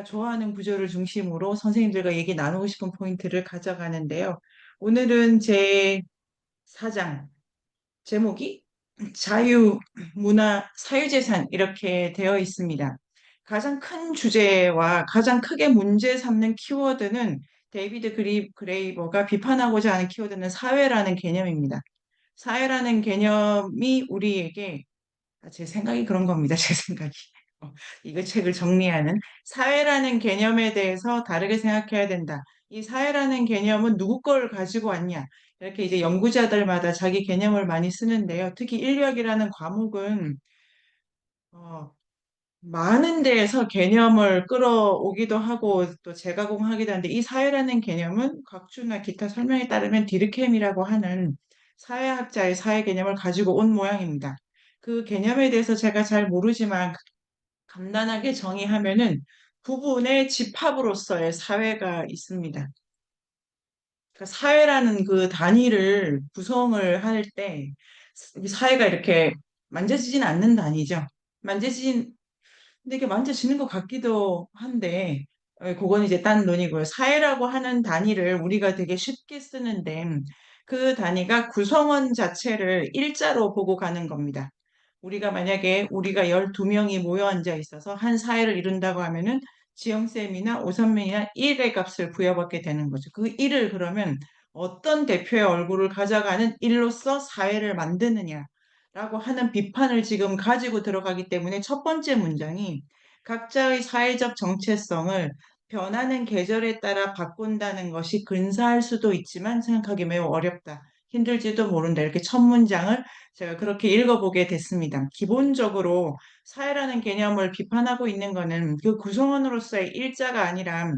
제가 좋아하는 구조를 중심으로 선생님들과 얘기 나누고 싶은 포인트를 가져가는데요. 오늘은 제 사장, 제목이 자유, 문화, 사유재산 이렇게 되어 있습니다. 가장 큰 주제와 가장 크게 문제 삼는 키워드는 데이비드 그레이버가 비판하고자 하는 키워드는 사회라는 개념입니다. 사회라는 개념이 우리에게 제 생각이 그런 겁니다. 제 생각이. 어, 이거 책을 정리하는 사회라는 개념에 대해서 다르게 생각해야 된다. 이 사회라는 개념은 누구 걸 가지고 왔냐? 이렇게 이제 연구자들마다 자기 개념을 많이 쓰는데요. 특히 인류학이라는 과목은 어, 많은 데에서 개념을 끌어오기도 하고 또 재가공하기도 하는데 이 사회라는 개념은 각주나 기타 설명에 따르면 디르켐이라고 하는 사회학자의 사회 개념을 가지고 온 모양입니다. 그 개념에 대해서 제가 잘 모르지만 간단하게 정의하면은 부분의 집합으로서의 사회가 있습니다. 그러니까 사회라는 그 단위를 구성을 할 때 사회가 이렇게 만져지진 않는 단위죠. 만져진 근데 이게 만져지는 것 같기도 한데, 그건 이제 딴 논이고요. 사회라고 하는 단위를 우리가 되게 쉽게 쓰는데, 그 단위가 구성원 자체를 일자로 보고 가는 겁니다. 우리가 만약에 우리가 12명이 모여 앉아 있어서 한 사회를 이룬다고 하면은 지영쌤이나 오선민이나 1의 값을 부여받게 되는 거죠. 그 1을 그러면 어떤 대표의 얼굴을 가져가는 일로서 사회를 만드느냐라고 하는 비판을 지금 가지고 들어가기 때문에 첫 번째 문장이 각자의 사회적 정체성을 변하는 계절에 따라 바꾼다는 것이 근사할 수도 있지만 생각하기 매우 어렵다. 힘들지도 모른다. 이렇게 첫 문장을 제가 그렇게 읽어보게 됐습니다. 기본적으로 사회라는 개념을 비판하고 있는 것은 그 구성원으로서의 일자가 아니라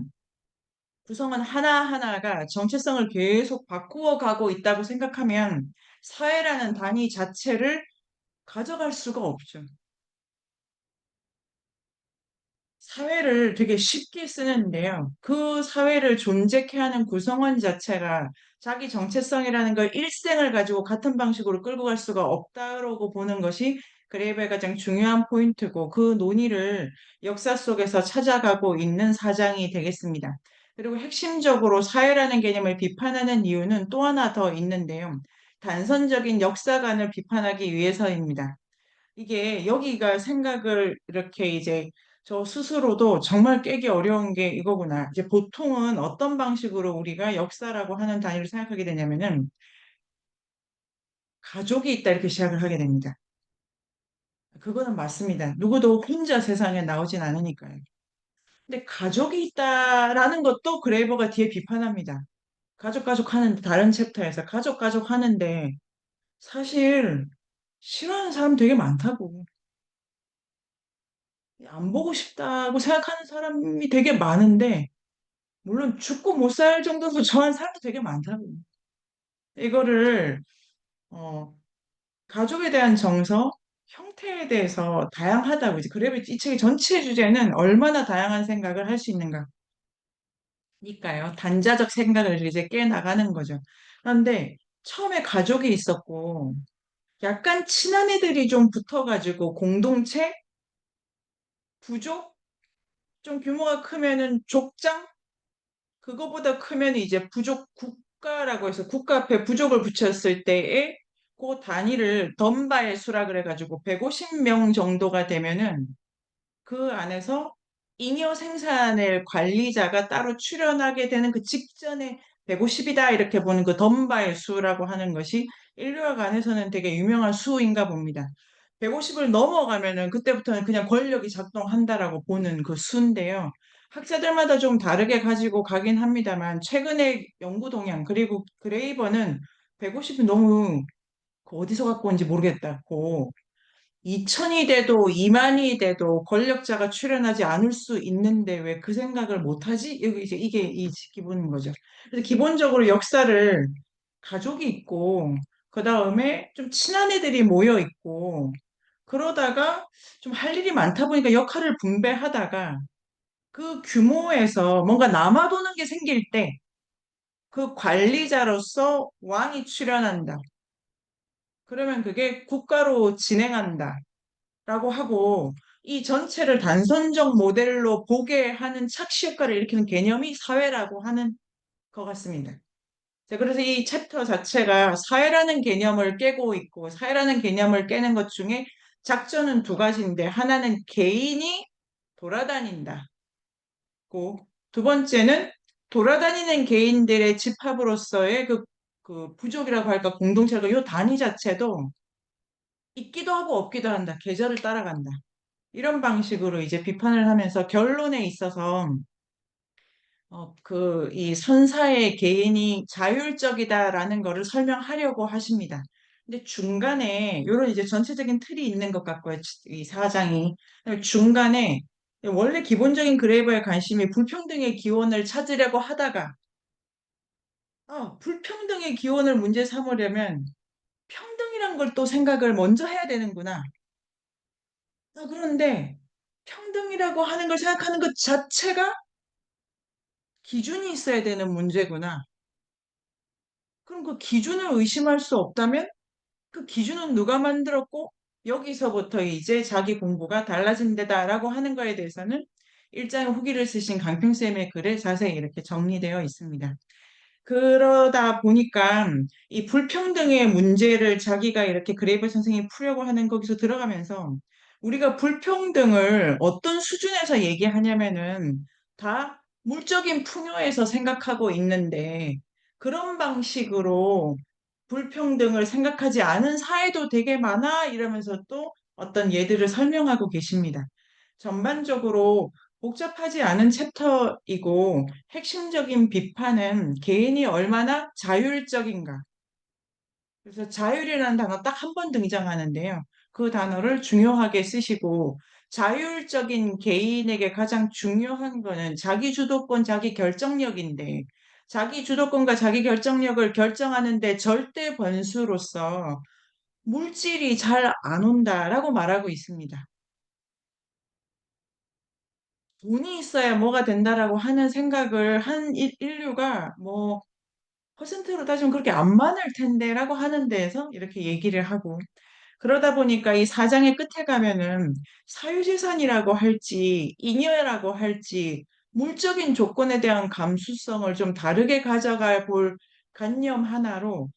구성원 하나하나가 정체성을 계속 바꾸어 가고 있다고 생각하면 사회라는 단위 자체를 가져갈 수가 없죠. 사회를 되게 쉽게 쓰는데요. 그 사회를 존재케 하는 구성원 자체가 자기 정체성이라는 걸 일생을 가지고 같은 방식으로 끌고 갈 수가 없다고 보는 것이 그레이버의 가장 중요한 포인트고 그 논의를 역사 속에서 찾아가고 있는 사장이 되겠습니다. 그리고 핵심적으로 사회라는 개념을 비판하는 이유는 또 하나 더 있는데요. 단선적인 역사관을 비판하기 위해서입니다. 이게 여기가 생각을 이렇게 이제 저 스스로도 정말 깨기 어려운 게 이거구나. 이제 보통은 어떤 방식으로 우리가 역사라고 하는 단위를 생각하게 되냐면은 가족이 있다 이렇게 시작을 하게 됩니다. 그거는 맞습니다. 누구도 혼자 세상에 나오진 않으니까요. 근데 가족이 있다라는 것도 그레이버가 뒤에 비판합니다. 가족 하는 다른 챕터에서 가족 하는데 사실 싫어하는 사람 되게 많다고. 안 보고 싶다고 생각하는 사람이 되게 많은데, 물론 죽고 못 살 정도로 좋아하는 사람도 되게 많다고. 이거를, 어, 가족에 대한 정서, 형태에 대해서 다양하다고. 이제 그래도 이 책의 전체 주제는 얼마나 다양한 생각을 할 수 있는가. 니까요. 단자적 생각을 이제 깨나가는 거죠. 그런데 처음에 가족이 있었고, 약간 친한 애들이 좀 붙어가지고 공동체, 부족, 좀 규모가 크면은 족장, 그거보다 크면 이제 부족 국가라고 해서 국가 앞에 부족을 붙였을 때에 그 단위를 덤바의 수라 그래가지고 150명 정도가 되면은 그 안에서 잉여 생산의 관리자가 따로 출연하게 되는 그 직전에 150이다 이렇게 보는 그 덤바의 수라고 하는 것이 인류학 안에서는 되게 유명한 수인가 봅니다. 150을 넘어가면은 그때부터는 그냥 권력이 작동한다라고 보는 그 수인데요. 학자들마다 좀 다르게 가지고 가긴 합니다만 최근의 연구 동향 그리고 그레이버는 150이 너무 그 어디서 갖고 온지 모르겠다고 2천이 돼도 2만이 돼도 권력자가 출연하지 않을 수 있는데 왜 그 생각을 못하지? 여기 이제 이게 이 기본인 거죠. 그래서 기본적으로 역사를 가족이 있고 그 다음에 좀 친한 애들이 모여 있고 그러다가 좀 할 일이 많다 보니까 역할을 분배하다가 그 규모에서 뭔가 남아도는 게 생길 때 그 관리자로서 왕이 출연한다. 그러면 그게 국가로 진행한다. 라고 하고 이 전체를 단선적 모델로 보게 하는 착시 효과를 일으키는 개념이 사회라고 하는 것 같습니다. 자, 그래서 이 챕터 자체가 사회라는 개념을 깨고 있고 사회라는 개념을 깨는 것 중에 작전은 두 가지인데 하나는 개인이 돌아다닌다. 두 번째는 돌아다니는 개인들의 집합으로서의 그 부족이라고 할까 공동체가 이 단위 자체도 있기도 하고 없기도 한다. 계절을 따라간다. 이런 방식으로 이제 비판을 하면서 결론에 있어서 이 선사의 개인이 자율적이다라는 거를 설명하려고 하십니다. 근데 중간에 이런 이제 전체적인 틀이 있는 것 같고요. 이 사장이 중간에 원래 기본적인 그레이버의 관심이 불평등의 기원을 찾으려고 하다가 불평등의 기원을 문제 삼으려면 평등이란 걸 또 생각을 먼저 해야 되는구나. 그런데 평등이라고 하는 걸 생각하는 것 자체가 기준이 있어야 되는 문제구나. 그럼 그 기준을 의심할 수 없다면 그 기준은 누가 만들었고 여기서부터 이제 자기 공부가 달라진다라고 하는 거에 대해서는 일장 후기를 쓰신 강평쌤의 글에 자세히 이렇게 정리되어 있습니다. 그러다 보니까 이 불평등의 문제를 자기가 이렇게 그레이버 선생님이 풀려고 하는 거기서 들어가면서 우리가 불평등을 어떤 수준에서 얘기하냐면은 다 물적인 풍요에서 생각하고 있는데 그런 방식으로 불평등을 생각하지 않은 사회도 되게 많아 이러면서 또 어떤 예들을 설명하고 계십니다. 전반적으로 복잡하지 않은 챕터이고 핵심적인 비판은 개인이 얼마나 자율적인가. 그래서 자율이라는 단어 딱 한 번 등장하는데요. 그 단어를 중요하게 쓰시고 자율적인 개인에게 가장 중요한 거는 자기 주도권, 자기 결정력인데 자기 주도권과 자기 결정력을 결정하는데 절대 변수로서 물질이 잘 안 온다라고 말하고 있습니다. 돈이 있어야 뭐가 된다라고 하는 생각을 한 인류가 뭐 퍼센트로 따지면 그렇게 안 많을 텐데라고 하는 데에서 이렇게 얘기를 하고 그러다 보니까 이 사장의 끝에 가면은 사유재산이라고 할지 잉여라고 할지 물적인 조건에 대한 감수성을 좀 다르게 가져가 볼 관념 하나로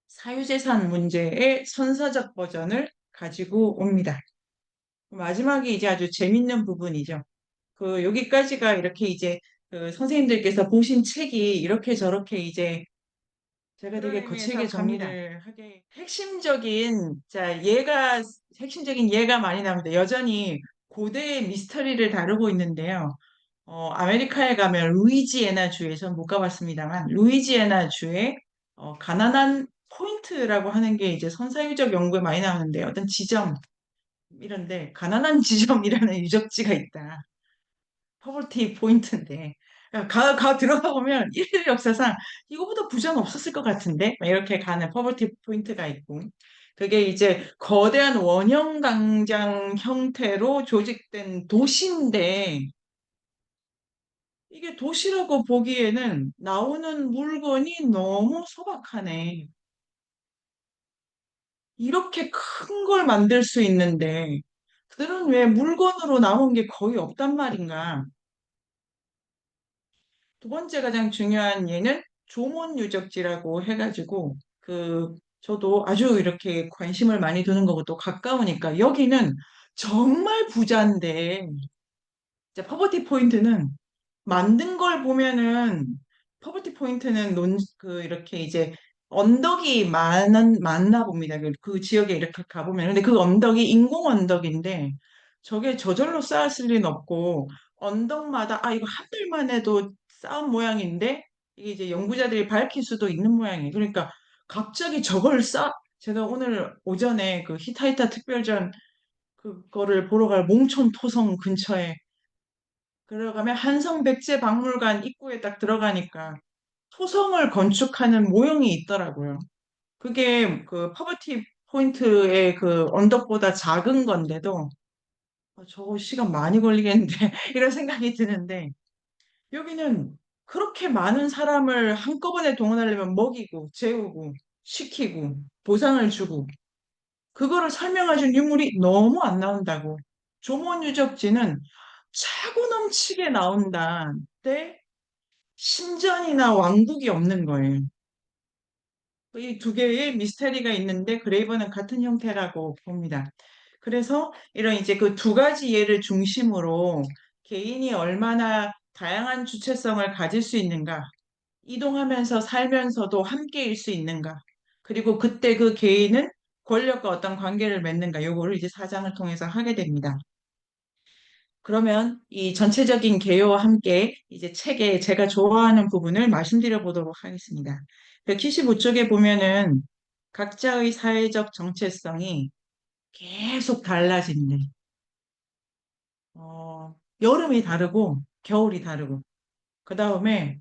사유재산 문제의 선사적 버전을 가지고 옵니다. 마지막에 이제 아주 재밌는 부분이죠. 여기까지가 이렇게 이제 선생님들께서 보신 책이 이렇게 저렇게 이제 제가 되게 거칠게 정리를 하게 핵심적인 예가 많이 나옵니다. 여전히 고대의 미스터리를 다루고 있는데요. 아메리카에 가면 루이지애나 주에 전 못 가봤습니다만 루이지애나 주에 가난한 포인트라고 하는 게 이제 선사유적 연구에 많이 나오는데 어떤 지점 이런데 가난한 지점이라는 유적지가 있다. 퍼블티 포인트인데 들어가 보면 일일 역사상 이거보다 부자는 없었을 것 같은데 막 이렇게 가는 퍼블티 포인트가 있고 그게 이제 거대한 원형 광장 형태로 조직된 도시인데 이게 도시라고 보기에는 나오는 물건이 너무 소박하네. 이렇게 큰 걸 만들 수 있는데 그들은 왜 물건으로 나온 게 거의 없단 말인가? 두 번째 가장 중요한 예는 조몬 유적지라고 해가지고 저도 아주 이렇게 관심을 많이 두는 거고 또 가까우니까 여기는 정말 부자인데 이제 퍼버티 포인트는 만든 걸 보면은 퍼버티 포인트는 이렇게 이제 언덕이 많나 봅니다. 그 지역에 이렇게 가보면 근데 그 언덕이 인공 언덕인데 저게 저절로 쌓았을 리는 없고 언덕마다 이거 한 달만 해도 쌓은 모양인데 이게 이제 연구자들이 밝힐 수도 있는 모양이에요. 그러니까 갑자기 제가 오늘 오전에 그 히타이타 특별전 그거를 보러 갈 몽촌 토성 근처에 들어가면 한성백제박물관 입구에 딱 들어가니까 토성을 건축하는 모형이 있더라고요. 그게 그 퍼버티 포인트의 그 언덕보다 작은 건데도 저거 시간 많이 걸리겠는데 이런 생각이 드는데 여기는 그렇게 많은 사람을 한꺼번에 동원하려면 먹이고 재우고 시키고 보상을 주고 그거를 설명해준 유물이 너무 안 나온다고. 조mon유적지는 차고 넘치게 나온다. 때 신전이나 왕국이 없는 거예요. 이 두 개의 미스테리가 있는데 그레이버는 같은 형태라고 봅니다. 그래서 이런 이제 그 두 가지 예를 중심으로 개인이 얼마나 다양한 주체성을 가질 수 있는가, 이동하면서 살면서도 함께일 수 있는가, 그리고 그때 그 개인은 권력과 어떤 관계를 맺는가, 요거를 이제 사장을 통해서 하게 됩니다. 그러면 이 전체적인 개요와 함께 이제 책에 제가 좋아하는 부분을 말씀드려 보도록 하겠습니다. 175쪽에 보면은 각자의 사회적 정체성이 계속 달라진대. 여름이 다르고 겨울이 다르고 그 다음에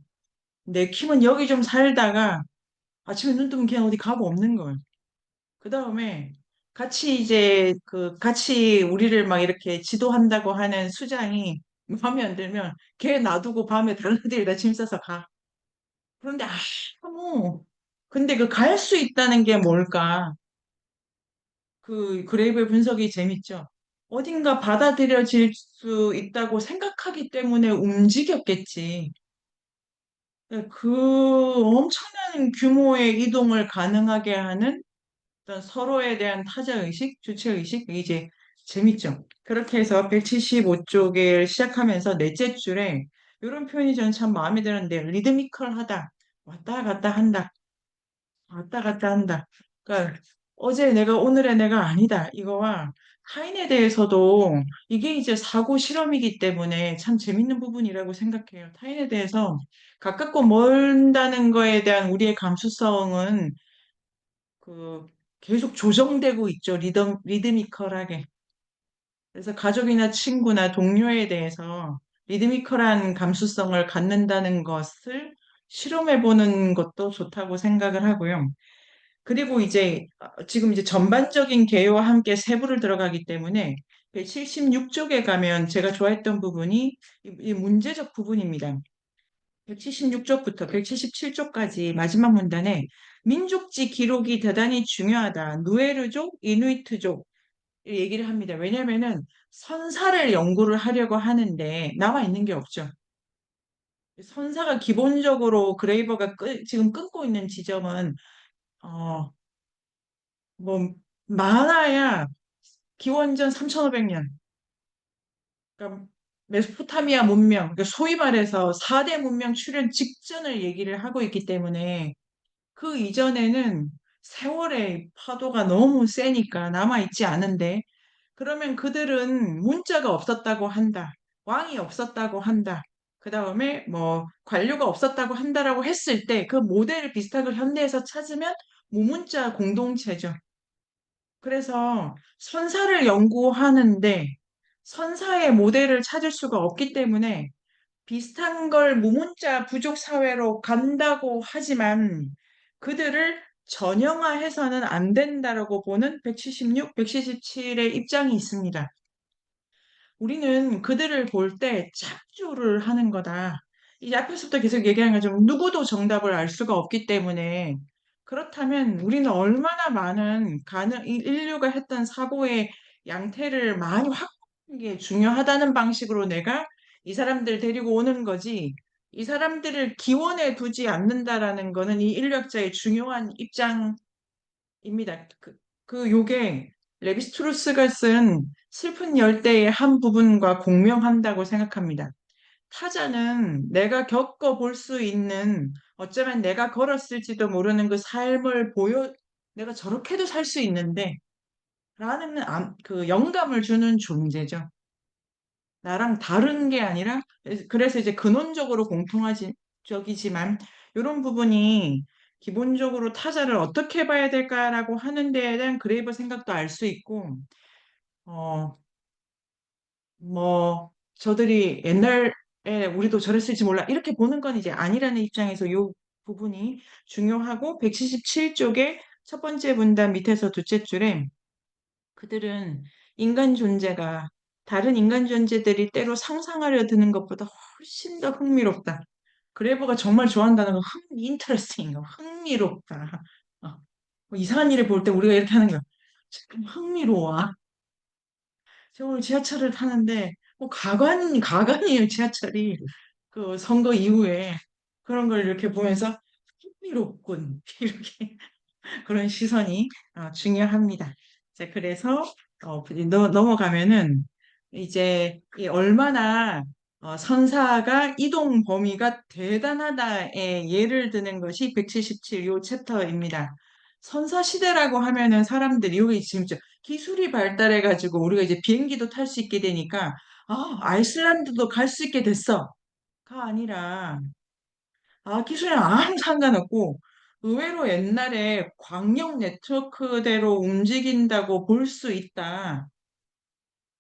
내 킴은 여기 좀 살다가 아침에 눈 뜨면 그냥 어디 가고 없는 거예요. 그 다음에 같이 우리를 막 이렇게 지도한다고 하는 수장이 마음에 안 들면 걔 놔두고 밤에 다른 애들이다 짐 싸서 가. 그런데 근데 그 갈 수 있다는 게 뭘까? 그 그레이브의 분석이 재밌죠. 어딘가 받아들여질 수 있다고 생각하기 때문에 움직였겠지. 그 엄청난 규모의 이동을 가능하게 하는 어떤 서로에 대한 타자의식, 주체의식, 이제 재밌죠. 그렇게 해서 175쪽을 시작하면서 넷째 줄에 이런 표현이 저는 참 마음에 드는데 리드미컬하다. 왔다 갔다 한다. 왔다 갔다 한다. 그러니까 어제 내가 오늘의 내가 아니다. 이거와 타인에 대해서도 이게 이제 사고 실험이기 때문에 참 재밌는 부분이라고 생각해요. 타인에 대해서 가깝고 멀다는 거에 대한 우리의 감수성은 그 계속 조정되고 있죠. 리드미컬하게. 그래서 가족이나 친구나 동료에 대해서 리드미컬한 감수성을 갖는다는 것을 실험해 보는 것도 좋다고 생각을 하고요. 그리고 이제 지금 이제 전반적인 개요와 함께 세부를 들어가기 때문에 76쪽에 가면 제가 좋아했던 부분이 이 문제적 부분입니다. 176쪽부터 177쪽까지 마지막 문단에 민족지 기록이 대단히 중요하다. 누에르족, 이누이트족 얘기를 합니다. 왜냐면은 선사를 연구를 하려고 하는데 나와 있는 게 없죠. 선사가 기본적으로 그레이버가 지금 끊고 있는 지점은 어, 뭐 많아야 기원전 3,500년. 그러니까 메소포타미아 문명, 그러니까 소위 말해서 4대 문명 출현 직전을 얘기를 하고 있기 때문에 그 이전에는 세월의 파도가 너무 세니까 남아있지 않은데 그러면 그들은 문자가 없었다고 한다. 왕이 없었다고 한다. 그 다음에 뭐 관료가 없었다고 한다라고 했을 때 그 모델을 비슷하게 현대에서 찾으면 무문자 공동체죠. 그래서 선사를 연구하는데 선사의 모델을 찾을 수가 없기 때문에 비슷한 걸 무문자 부족 사회로 간다고 하지만 그들을 전형화해서는 안 된다라고 보는 176, 177의 입장이 있습니다. 우리는 그들을 볼 때 착주를 하는 거다. 이 앞에서부터 계속 얘기하는 것처럼 누구도 정답을 알 수가 없기 때문에 그렇다면 우리는 얼마나 많은 인류가 했던 사고의 양태를 많이 확보하는 게 중요하다는 방식으로 내가 이 사람들 데리고 오는 거지. 이 사람들을 기원해 두지 않는다라는 거는 이 인류학자의 중요한 입니다. 요게 레비스트루스가 쓴 슬픈 열대의 한 부분과 공명한다고 생각합니다. 타자는 내가 겪어볼 수 있는 어쩌면 내가 걸었을지도 모르는 그 삶을 내가 저렇게도 살 수 있는데 라는 그 영감을 주는 존재죠. 나랑 다른 게 아니라 그래서 이제 근원적으로 적이지만 이런 부분이 기본적으로 타자를 어떻게 봐야 될까라고 하는 데에 대한 그레이버 생각도 알 수 있고 어 저들이 옛날에 우리도 저랬을지 몰라 이렇게 보는 건 이제 아니라는 입장에서 이 부분이 중요하고 177쪽의 첫 번째 문단 밑에서 둘째 줄에 그들은 인간 존재가 다른 인간 존재들이 때로 상상하려 드는 것보다 훨씬 더 흥미롭다. 그레버가 정말 좋아한다는 건 인터레스팅인 거, 흥미롭다. 뭐 이상한 일을 볼 때 우리가 이렇게 하는 거야. 참 흥미로워. 제가 오늘 지하철을 타는데, 뭐, 가관이에요, 지하철이. 그 선거 이후에 그런 걸 이렇게 보면서 흥미롭군. 이렇게 그런 시선이 중요합니다. 자, 그래서 넘어가면은 이제 이 얼마나 선사가 이동 범위가 대단하다의 예를 드는 것이 177요 챕터입니다. 선사 시대라고 하면은 사람들이 여기 지금 기술이 발달해가지고 우리가 이제 비행기도 탈 수 있게 되니까 아이슬란드도 갈 수 있게 됐어가 아니라 기술이랑 아무 상관없고, 의외로 옛날에 광역 네트워크대로 움직인다고 볼 수 있다.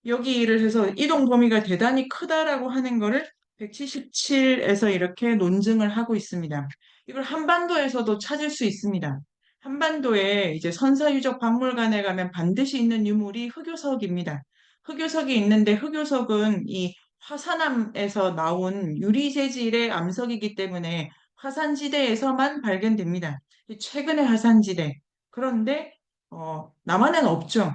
여기를 해서 이동 범위가 대단히 크다라고 하는 거를 177에서 이렇게 논증을 하고 있습니다. 이걸 한반도에서도 찾을 수 있습니다. 한반도에 이제 선사유적 박물관에 가면 반드시 있는 유물이 흑요석입니다. 흑요석이 있는데 흑요석은 이 화산암에서 나온 유리 재질의 암석이기 때문에 화산지대에서만 발견됩니다. 최근의 화산지대. 그런데 남한엔 없죠.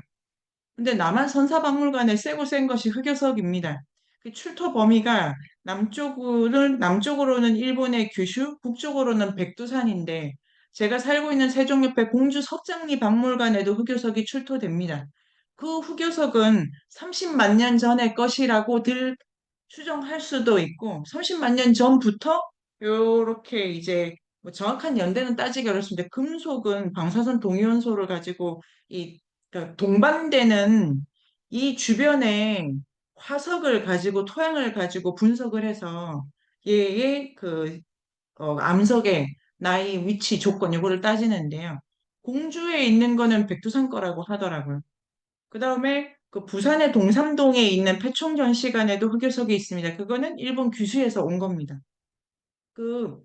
근데 남한 선사박물관에 세고 센 것이 흑요석입니다. 그 출토 범위가 남쪽으로는 일본의 규슈, 북쪽으로는 백두산인데 제가 살고 있는 세종 옆에 공주 석장리 박물관에도 흑요석이 출토됩니다. 그 흑요석은 30만 년 전의 것이라고들 추정할 수도 있고 30만 년 전부터 요렇게 이제 뭐 정확한 연대는 따지기 어렵습니다. 금속은 방사선 동위원소를 가지고 이 그러니까 동반되는 이 주변에 화석을 가지고 토양을 가지고 분석을 해서 얘의 그 암석의 나이, 위치, 조건 이거를 따지는데요. 공주에 있는 거는 백두산 거라고 하더라고요. 그 다음에 그 부산의 동삼동에 있는 패총전시관에도 흑요석이 있습니다. 그거는 일본 규슈에서 온 겁니다. 그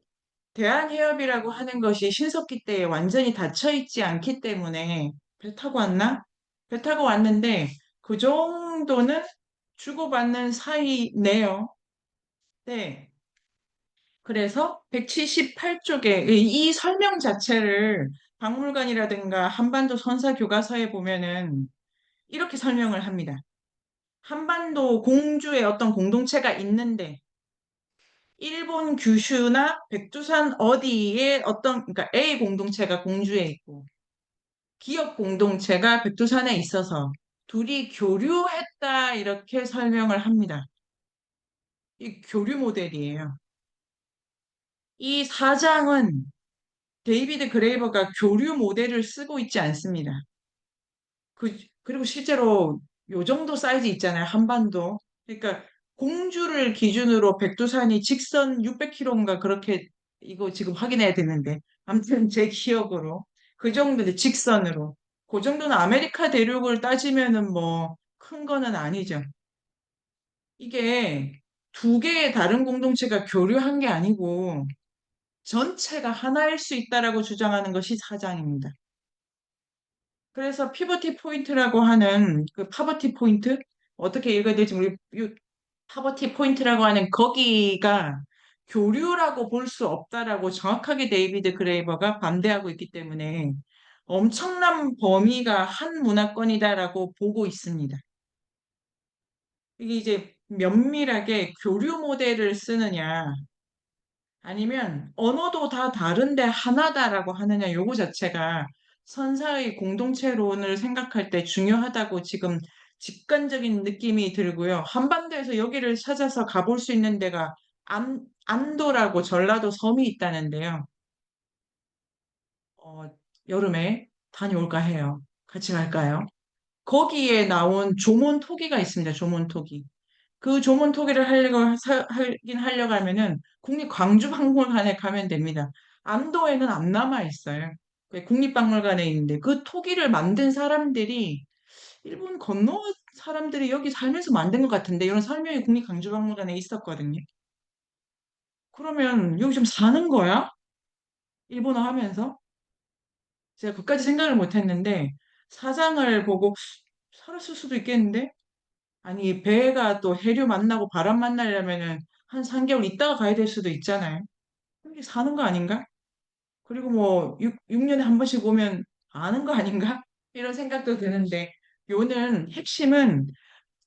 대한해협이라고 하는 것이 신석기 때에 완전히 닫혀 있지 않기 때문에 배 타고 왔나? 배 타고 왔는데 그 정도는 주고받는 사이네요. 네. 그래서 178쪽에 이 설명 자체를 박물관이라든가 한반도 선사 교과서에 보면은 이렇게 설명을 합니다. 한반도 공주의 어떤 공동체가 있는데 일본 규슈나 백두산 어디에 그러니까 A 공동체가 공주에 있고 기업 공동체가 백두산에 있어서 둘이 교류했다 이렇게 설명을 합니다. 이 교류 모델이에요. 이 사장은 데이비드 그레이버가 교류 모델을 쓰고 있지 않습니다. 그리고 실제로 요 정도 사이즈 있잖아요. 한반도. 그러니까 공주를 기준으로 백두산이 직선 600km인가 그렇게 이거 지금 확인해야 되는데 아무튼 제 기억으로 그 정도 직선으로 그 정도는 아메리카 대륙을 따지면은 뭐 큰 거는 아니죠. 이게 두 개의 다른 공동체가 교류한 게 아니고 전체가 하나일 수 있다라고 주장하는 것이 사장입니다. 그래서 피버티 포인트라고 하는 그 파버티 포인트 어떻게 읽어야 될지 파버티 포인트라고 하는 거기가 교류라고 볼 수 없다라고 정확하게 데이비드 그레이버가 반대하고 있기 때문에 엄청난 범위가 한 문화권이다라고 보고 있습니다. 이게 이제 면밀하게 교류 모델을 쓰느냐 아니면 언어도 다 다른데 하나다라고 하느냐 요거 자체가 선사의 공동체론을 생각할 때 중요하다고 지금 직관적인 느낌이 들고요. 한반도에서 여기를 찾아서 가볼 수 있는 데가 안도라고 전라도 섬이 있다는데요. 어, 여름에 다녀올까 해요. 같이 갈까요? 거기에 나온 조몬 토기가 있습니다. 조몬 토기. 그 조문 토기를 하려고 하면은 국립광주박물관에 가면 됩니다. 안도에는 안 남아 있어요. 그 국립박물관에 있는데 그 토기를 만든 사람들이 일본 건너 사람들이 여기 살면서 만든 것 같은데 이런 설명이 국립광주박물관에 있었거든요. 그러면 여기 좀 사는 거야? 일본어 하면서? 제가 그까지 생각을 못 했는데 사장을 보고 살았을 수도 있겠는데 아니, 배가 또 해류 만나고 바람 만나려면은 한 3개월 있다가 가야 될 수도 있잖아요. 여기 사는 거 아닌가? 그리고 뭐 6년에 한 번씩 오면 아는 거 아닌가? 이런 생각도 드는데 요는 핵심은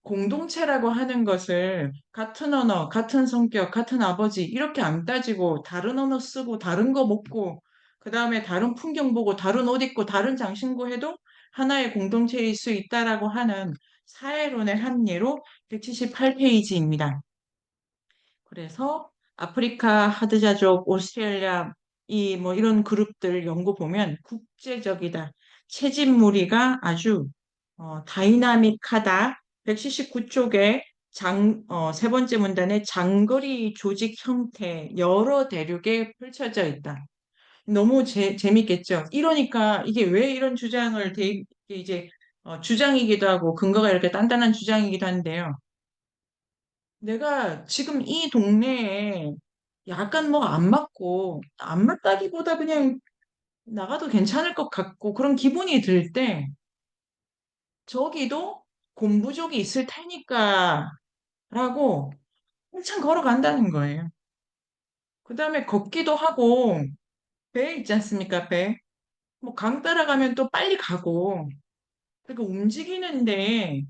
공동체라고 하는 것을 같은 언어, 같은 성격, 같은 아버지 이렇게 안 따지고 다른 언어 쓰고 다른 거 먹고 그 다음에 다른 풍경 보고 다른 옷 입고 다른 장신구 해도 하나의 공동체일 수 있다라고 하는 사회론의 한 예로 178페이지입니다. 그래서 아프리카 하드자족, 오스트레일리아 이 뭐 이런 그룹들 연구 보면 국제적이다. 채집 무리가 아주 다이나믹하다. 179쪽에 세 번째 문단에 장거리 조직 형태 여러 대륙에 펼쳐져 있다. 너무 재밌겠죠. 이러니까 이게 왜 이런 주장을 이제 주장이기도 하고 근거가 이렇게 단단한 주장이기도 한데요. 내가 지금 이 동네에 약간 뭐 안 맞고, 안 맞다기보다 그냥 나가도 괜찮을 것 같고, 그런 기분이 들 때, 저기도 곰부족이 있을 테니까, 라고 한참 걸어간다는 거예요. 그 다음에 걷기도 하고, 배 있지 않습니까, 배? 뭐 강 따라가면 또 빨리 가고, 그러니까 움직이는데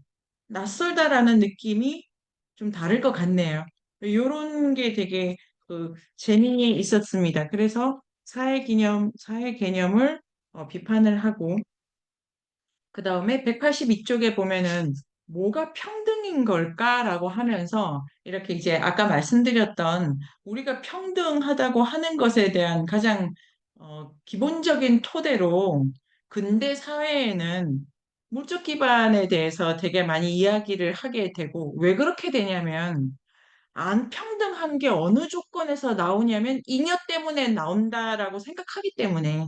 낯설다라는 느낌이 좀 다를 것 같네요. 이런 게 되게 재미있었습니다. 그래서 사회 개념을 비판을 하고, 그 다음에 182쪽에 보면은 뭐가 평등인 걸까라고 하면서 이렇게 이제 아까 말씀드렸던 우리가 평등하다고 하는 것에 대한 가장 기본적인 토대로 근대 사회에는 물적 기반에 대해서 되게 많이 이야기를 하게 되고 왜 그렇게 되냐면 안 평등한 게 어느 조건에서 나오냐면 잉여 때문에 나온다라고 생각하기 때문에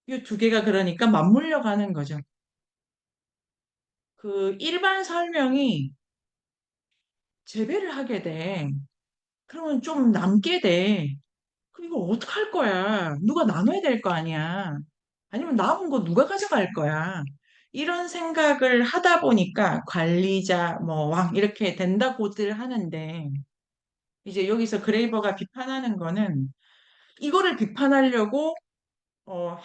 이 두 개가 그러니까 맞물려 가는 거죠. 그 일반 설명이 재배를 하게 돼. 그러면 좀 남게 돼. 그럼 이거 어떡할 거야? 누가 나눠야 될 거 아니야? 아니면 남은 거 누가 가져갈 거야? 이런 생각을 하다 보니까 관리자, 뭐, 왕, 이렇게 된다고들 하는데, 이제 여기서 그레이버가 비판하는 거는 이거를 비판하려고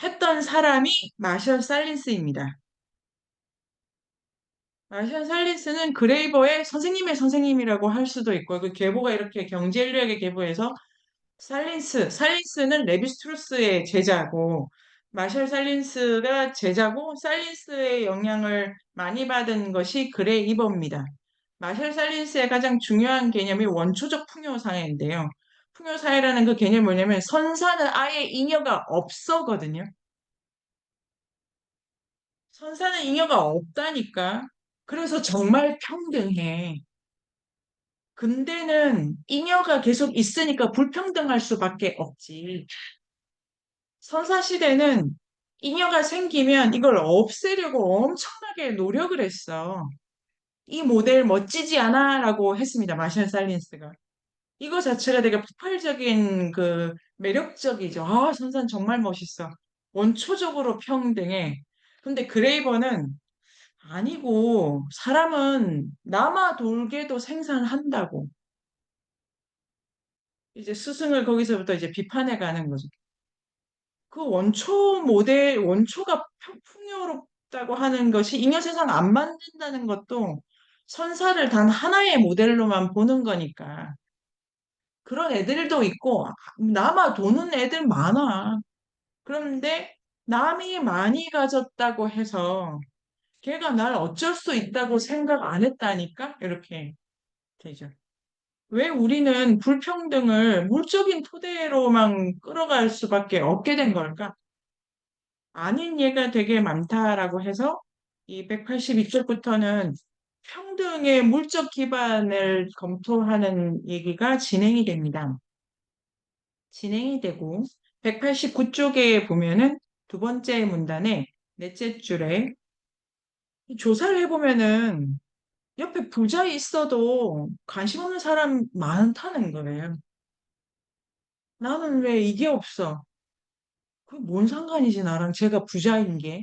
했던 사람이 마셜 살린스입니다. 마셜 살린스는 그레이버의 선생님의 선생님이라고 할 수도 있고, 그 계보가 이렇게 경제인류학의 계보에서 살린스는 레비스트루스의 제자고, 마셜 살린스가 제자고, 살린스의 영향을 많이 받은 것이 그레이버입니다. 마셜 살린스의 가장 중요한 개념이 원초적 풍요사회인데요. 풍요사회라는 그 개념이 뭐냐면 선사는 아예 잉여가 없어거든요. 선사는 잉여가 없다니까. 그래서 정말 평등해. 근데는 잉여가 계속 있으니까 불평등할 수밖에 없지. 선사시대는 잉여가 생기면 이걸 없애려고 엄청나게 노력을 했어. 이 모델 멋지지 않아? 라고 했습니다. 마샬 살린스가. 이거 자체가 되게 폭발적인 매력적이죠. 아, 선산 정말 멋있어. 원초적으로 평등해. 근데 그레이버는 아니고 사람은 남아 돌게도 생산한다고. 이제 스승을 거기서부터 이제 비판해 가는 거죠. 그 원초가 풍요롭다고 하는 것이 잉여 세상 안 만든다는 것도 선사를 단 하나의 모델로만 보는 거니까. 그런 애들도 있고, 남아 도는 애들 많아. 그런데 남이 많이 가졌다고 해서 걔가 날 어쩔 수 있다고 생각 안 했다니까? 이렇게 되죠. 왜 우리는 불평등을 물적인 토대로만 끌어갈 수밖에 없게 된 걸까? 아닌 예가 되게 많다라고 해서 이 182쪽부터는 평등의 물적 기반을 검토하는 얘기가 진행이 됩니다. 진행이 되고 189쪽에 보면은 두 번째 문단에 넷째 줄에 조사를 해보면은 옆에 부자 있어도 관심 없는 사람 많다는 거예요. 나는 왜 이게 없어? 그게 뭔 상관이지 나랑 제가 부자인 게?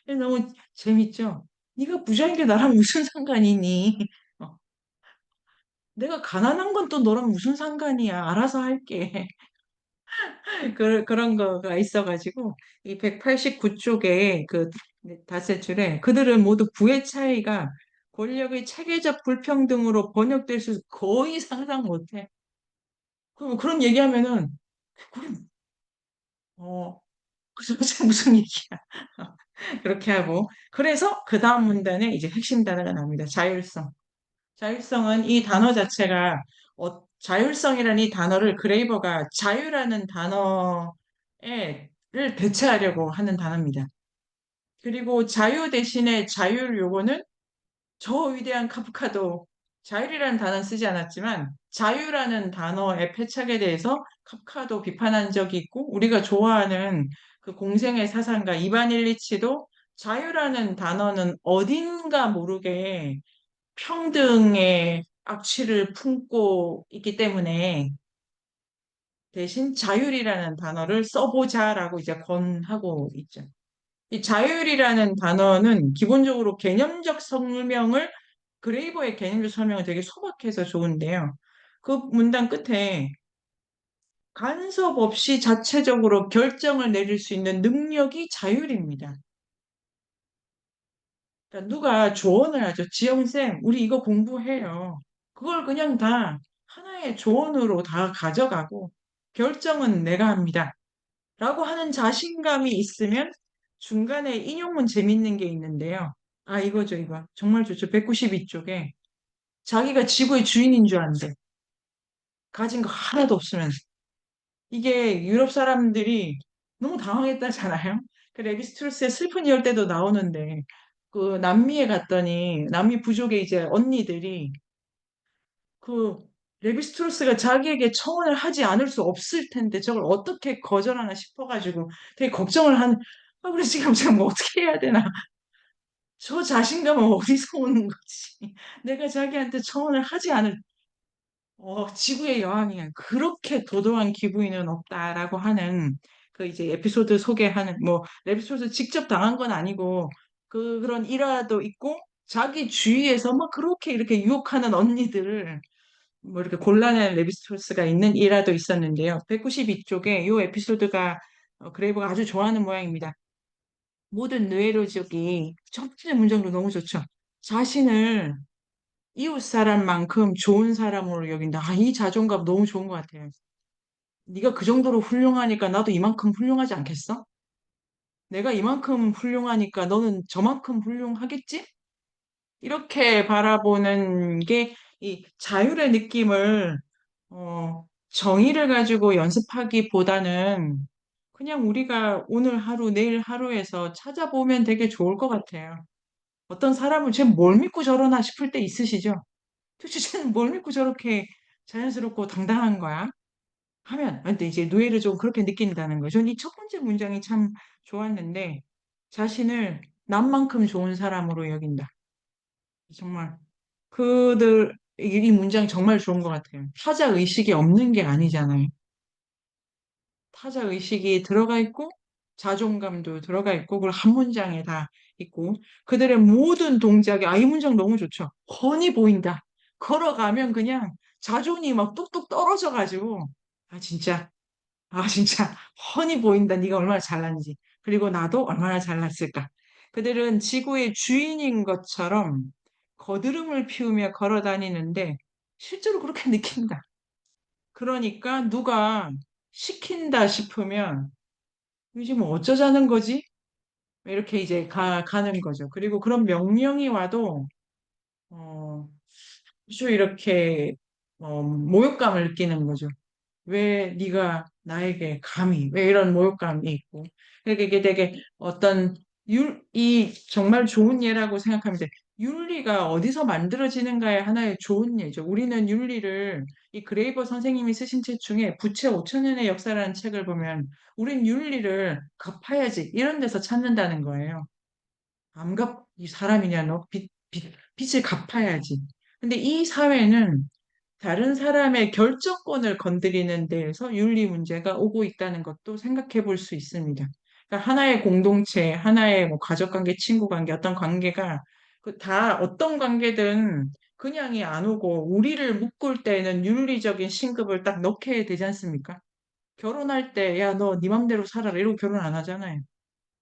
너무 재밌죠? 네가 부자인 게 나랑 무슨 상관이니? 어, 내가 가난한 건 또 너랑 무슨 상관이야? 알아서 할게. 그런 거가 있어가지고 이 189쪽에 그 다세줄에 그들은 모두 부의 차이가 권력의 체계적 불평등으로 번역될 수 거의 상상 못해. 그런 얘기하면은 그럼 그래서 무슨 얘기야? 그렇게 하고 그래서 그 다음 문단에 이제 핵심 단어가 나옵니다. 자율성. 자율성은 이 단어 자체가 자율성이라는 이 단어를 그레이버가 자유라는 단어를 대체하려고 하는 단어입니다. 그리고 자유 대신에 자율 요거는 저 위대한 카프카도 자율이라는 단어는 쓰지 않았지만 자유라는 단어의 패착에 대해서 카프카도 비판한 적이 있고 우리가 좋아하는 그 공생의 사상가 이반 일리치도 자유라는 단어는 어딘가 모르게 평등의 악취를 품고 있기 때문에 대신 자율이라는 단어를 써보자라고 이제 권하고 있죠. 이 자율이라는 단어는 기본적으로 개념적 설명을 그레이버의 개념적 설명은 되게 소박해서 좋은데요. 그 문단 끝에 간섭 없이 자체적으로 결정을 내릴 수 있는 능력이 자율입니다. 그러니까 누가 조언을 하죠. 지영쌤, 우리 이거 공부해요. 그걸 그냥 다 하나의 조언으로 다 가져가고 결정은 내가 합니다. 라고 하는 자신감이 있으면 중간에 인용문 재밌는 게 있는데요. 아, 이거죠, 이거. 정말 좋죠. 192쪽에 자기가 지구의 주인인 줄 안대. 가진 거 하나도 없으면서. 이게 유럽 사람들이 너무 당황했다잖아요. 그 레비스트루스의 슬픈 열대도 나오는데 그 남미에 갔더니 남미 부족의 이제 언니들이 그 레비스트루스가 자기에게 청혼을 하지 않을 수 없을 텐데 저걸 어떻게 거절하나 싶어가지고 되게 걱정을 한 우리 지금 제가 뭐 어떻게 해야 되나 저 자신감은 어디서 오는 거지 내가 자기한테 청혼을 하지 않을 지구의 여왕이 그렇게 도도한 기부인은 없다라고 하는 그 이제 에피소드 소개하는 뭐 에피소드 직접 당한 건 아니고 그런 일화도 있고 자기 주위에서 막 그렇게 이렇게 유혹하는 언니들을 뭐 이렇게 곤란한 레비스토스가 있는 일화도 있었는데요. 192쪽에 이 에피소드가 그레이버가 아주 좋아하는 모양입니다. 모든 뇌로족이 첫 번째 문장도 너무 좋죠. 자신을 이웃 사람만큼 좋은 사람으로 여긴다. 아, 이 자존감 너무 좋은 것 같아요. 네가 그 정도로 훌륭하니까 나도 이만큼 훌륭하지 않겠어? 내가 이만큼 훌륭하니까 너는 저만큼 훌륭하겠지? 이렇게 바라보는 게 이 자율의 느낌을 정의를 가지고 연습하기보다는 그냥 우리가 오늘 하루, 내일 하루에서 찾아보면 되게 좋을 것 같아요. 어떤 사람을 쟤 뭘 믿고 저러나 싶을 때 있으시죠? 도대체 쟤는 뭘 믿고 저렇게 자연스럽고 당당한 거야? 하면, 근데 이제 노예를 좀 그렇게 느낀다는 거죠. 이 첫 번째 문장이 참 좋았는데, 자신을 남만큼 좋은 사람으로 여긴다. 정말, 이 문장 정말 좋은 것 같아요. 타자 의식이 없는 게 아니잖아요. 타자 의식이 들어가 있고, 자존감도 들어가 있고, 그걸 한 문장에 다 있고, 그들의 모든 동작이, 이 문장 너무 좋죠. 훤히 보인다. 걸어가면 그냥 자존이 막 뚝뚝 떨어져가지고, 진짜. 진짜 훤히 보인다. 네가 얼마나 잘났는지. 그리고 나도 얼마나 잘났을까. 그들은 지구의 주인인 것처럼 거드름을 피우며 걸어 다니는데 실제로 그렇게 느낀다. 그러니까 누가 시킨다 싶으면 이게 뭐 어쩌자는 거지? 이렇게 이제 가는 거죠. 그리고 그런 명령이 와도 어, 아주 이렇게 모욕감을 느끼는 거죠. 왜 네가 나에게 감히 왜 이런 모욕감이 있고 그러니까 이게 되게 어떤 이 정말 좋은 예라고 생각합니다. 윤리가 어디서 만들어지는가의 하나의 좋은 예죠. 우리는 윤리를 이 그레이버 선생님이 쓰신 책 중에 부채 5천 년의 역사라는 책을 보면 우린 윤리를 갚아야지 이런 데서 찾는다는 거예요. 이 사람이냐 너 빚을 갚아야지. 근데 이 사회는 다른 사람의 결정권을 건드리는 데에서 윤리 문제가 오고 있다는 것도 생각해 볼 수 있습니다. 그러니까 하나의 공동체, 하나의 뭐 가족 관계, 친구 관계, 어떤 관계가 다 어떤 관계든 그냥이 안 오고 우리를 묶을 때는 윤리적인 신급을 딱 넣게 되지 않습니까? 결혼할 때, 야, 너 네 맘대로 살아라. 이러고 결혼 안 하잖아요.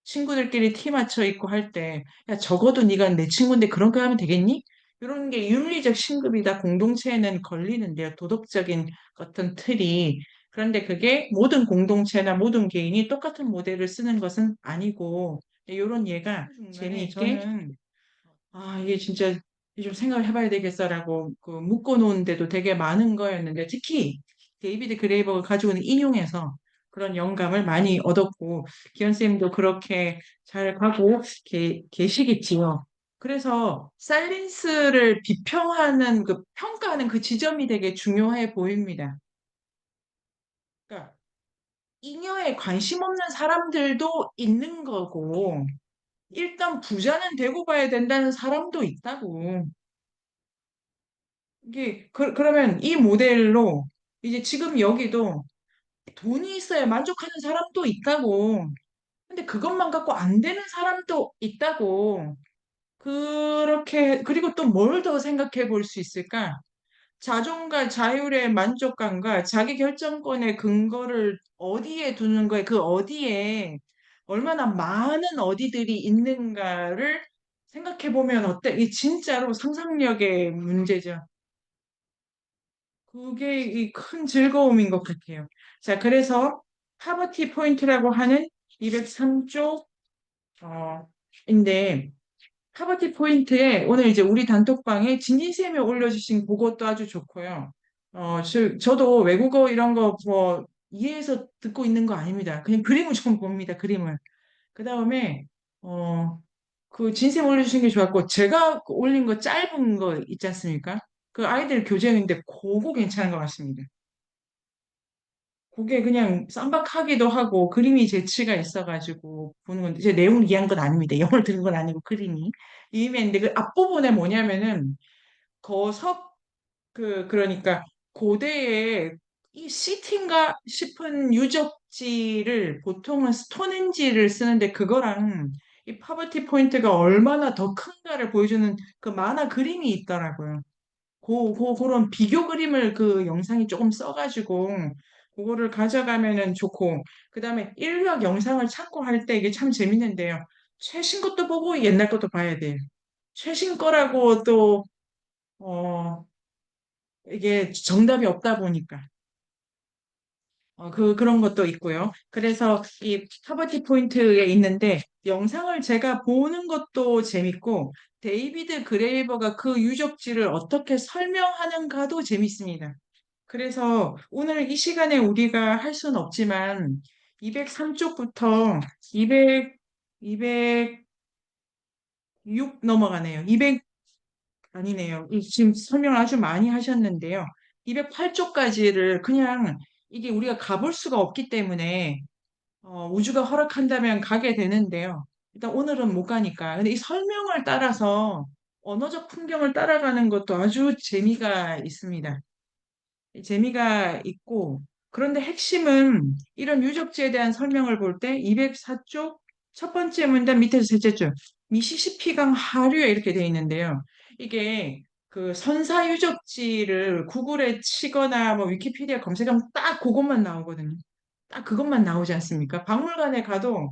친구들끼리 티 맞춰 입고 할 때, 야, 적어도 네가 내 친구인데 그런 거 하면 되겠니? 이런 게 윤리적 신급이다 공동체에는 걸리는데요. 도덕적인 어떤 틀이. 그런데 그게 모든 공동체나 모든 개인이 똑같은 모델을 쓰는 것은 아니고, 이런 예가 재미있게, 저는 이게 진짜 좀 생각을 해봐야 되겠어라고 그 묶어놓은 데도 되게 많은 거였는데 특히 데이비드 그레이버가 가지고 있는 인용에서 그런 영감을 많이 얻었고 기현 쌤도 그렇게 잘 가고 계시겠지요. 그래서 사이렌스를 비평하는 그 평가하는 그 지점이 되게 중요해 보입니다. 그러니까 잉여에 관심 없는 사람들도 있는 거고 일단 부자는 되고 봐야 된다는 사람도 있다고. 이게 그러면 이 모델로 이제 지금 여기도 돈이 있어야 만족하는 사람도 있다고. 근데 그것만 갖고 안 되는 사람도 있다고. 그렇게 그리고 또 뭘 더 생각해 볼 수 있을까? 자존과 자율의 만족감과 자기 결정권의 근거를 어디에 두는 거에 그 어디에 얼마나 많은 어디들이 있는가를 생각해 보면 어때? 이 진짜로 상상력의 문제죠. 그게 이 큰 즐거움인 것 같아요. 자, 그래서 파버티 포인트라고 하는 203쪽, 인데, 파버티 포인트에 오늘 이제 우리 단톡방에 진진쌤이 올려주신 그것도 아주 좋고요. 저도 외국어 이런 거 뭐 이해해서 듣고 있는 거 아닙니다. 그냥 그림을 좀 봅니다, 그림을. 그 다음에, 어, 그 진쌤 올려주신 게 좋았고, 제가 올린 거 짧은 거 있지 않습니까? 그 아이들 교재인데 그거 괜찮은 것 같습니다. 그게 그냥 쌈박하기도 하고 그림이 재치가 있어가지고 보는 건데 제 내용을 이해한 건 아닙니다. 영어를 들은 건 아니고 그림이 이해했는데 그 앞부분에 뭐냐면은 거석 그러니까 고대에 이 시티인가 싶은 유적지를 보통은 스톤헨지를 쓰는데 그거랑 이 파버티 포인트가 얼마나 더 큰가를 보여주는 그 만화 그림이 있더라고요. 그런 비교 그림을 그 영상이 조금 써가지고 그거를 가져가면은 좋고 그다음에 인류학 영상을 찾고 할 때 이게 참 재밌는데요. 최신 것도 보고 옛날 것도 봐야 돼요. 최신 거라고 또 어, 이게 정답이 없다 보니까 그런 것도 있고요. 그래서 이 파버티 포인트에 있는데 영상을 제가 보는 것도 재밌고 데이비드 그레이버가 그 유적지를 어떻게 설명하는가도 재밌습니다. 그래서 오늘 이 시간에 우리가 할 수는 없지만 203쪽부터 200, 206 넘어가네요. 200 아니네요. 지금 설명을 아주 많이 하셨는데요. 208쪽까지를 그냥 이게 우리가 가볼 수가 없기 때문에 우주가 허락한다면 가게 되는데요. 일단 오늘은 못 가니까. 근데 이 설명을 따라서 언어적 풍경을 따라가는 것도 아주 재미가 있습니다. 재미가 있고, 그런데 핵심은 이런 유적지에 대한 설명을 볼 때 204쪽 첫 번째 문단 밑에서 셋째 줄, 미시시피강 하류에 이렇게 돼 있는데요. 이게 그 선사 유적지를 구글에 치거나 뭐 위키피디아 검색하면 딱 그것만 나오거든요. 딱 그것만 나오지 않습니까? 박물관에 가도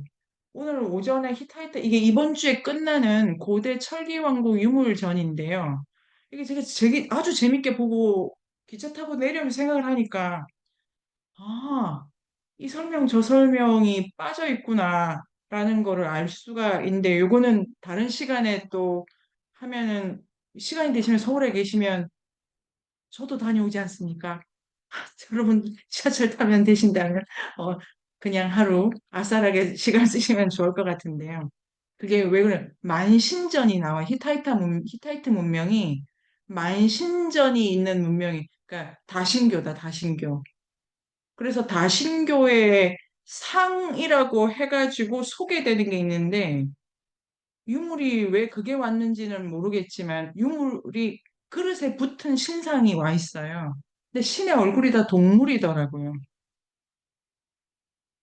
오늘 오전에 히타이트, 이게 이번 주에 끝나는 고대 철기왕국 유물전인데요. 이게 제가 아주 재밌게 보고 기차 타고 내려오면 생각을 하니까, 아, 이 설명 저 설명이 빠져 있구나라는 거를 알 수가 있는데, 요거는 다른 시간에 또 하면은, 시간이 되시면 서울에 계시면 저도 다녀오지 않습니까? 여러분 지하철 타면 되신다면 어, 그냥 하루 아싸라게 시간 쓰시면 좋을 것 같은데요. 그게 왜 그래? 만신전이 나와. 히타이트 문명이 만신전이 있는 문명이 그러니까 다신교다, 다신교. 그래서 다신교의 상이라고 해가지고 소개되는 게 있는데 유물이 왜 그게 왔는지는 모르겠지만 유물이 그릇에 붙은 신상이 와 있어요. 근데 신의 얼굴이 다 동물이더라고요.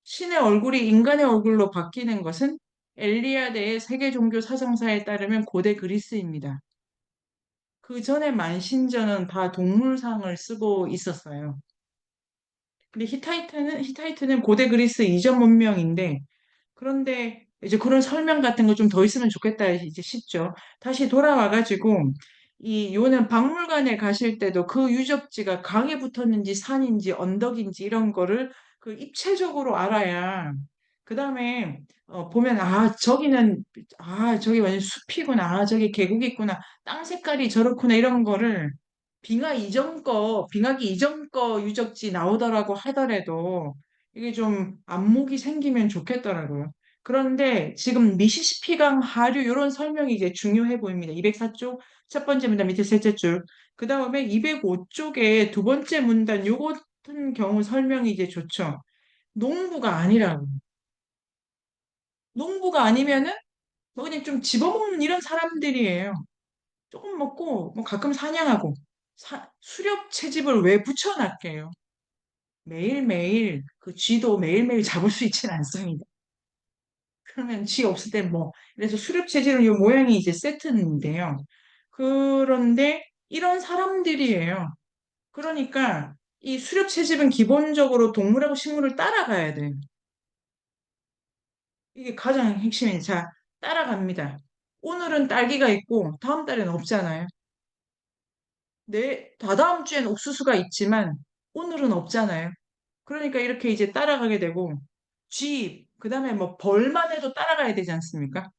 신의 얼굴이 인간의 얼굴로 바뀌는 것은 엘리아데의 세계 종교 사상사에 따르면 고대 그리스입니다. 그 전에 만신전은 다 동물상을 쓰고 있었어요. 근데 히타이트는 고대 그리스 이전 문명인데 그런데 이제 그런 설명 같은 거 좀 더 있으면 좋겠다 이제 싶죠. 다시 돌아와가지고 이 요는 박물관에 가실 때도 그 유적지가 강에 붙었는지 산인지 언덕인지 이런 거를 그 입체적으로 알아야 그다음에 보면 아 저기는 아 저기 완전 숲이구나 아 저기 계곡이 있구나 땅 색깔이 저렇구나 이런 거를 빙하기 이전 거 유적지 나오더라고 하더라도 이게 좀 안목이 생기면 좋겠더라고요. 그런데 지금 미시시피강 하류 이런 설명이 이제 중요해 보입니다. 204쪽 첫 번째 문단 밑에 셋째 줄. 그 다음에 205쪽에 두 번째 문단 요 같은 경우 설명이 이제 좋죠. 농부가 아니라고. 농부가 아니면은 뭐 그냥 좀 집어먹는 이런 사람들이에요. 조금 먹고 뭐 가끔 사냥하고 수렵 채집을 왜 붙여놨게요? 매일매일 그 쥐도 매일매일 잡을 수 있지는 않습니다. 그러면 쥐 없을 때 뭐, 그래서 수렵 체질은 이 모양이 이제 세트인데요. 그런데 이런 사람들이에요. 그러니까 이 수렵 채집은 기본적으로 동물하고 식물을 따라가야 돼요. 이게 가장 핵심이에요. 자, 따라갑니다. 오늘은 딸기가 있고 다음 달에는 없잖아요. 다다음 주엔 옥수수가 있지만 오늘은 없잖아요. 그러니까 이렇게 이제 따라가게 되고 그다음에 뭐 벌만 해도 따라가야 되지 않습니까?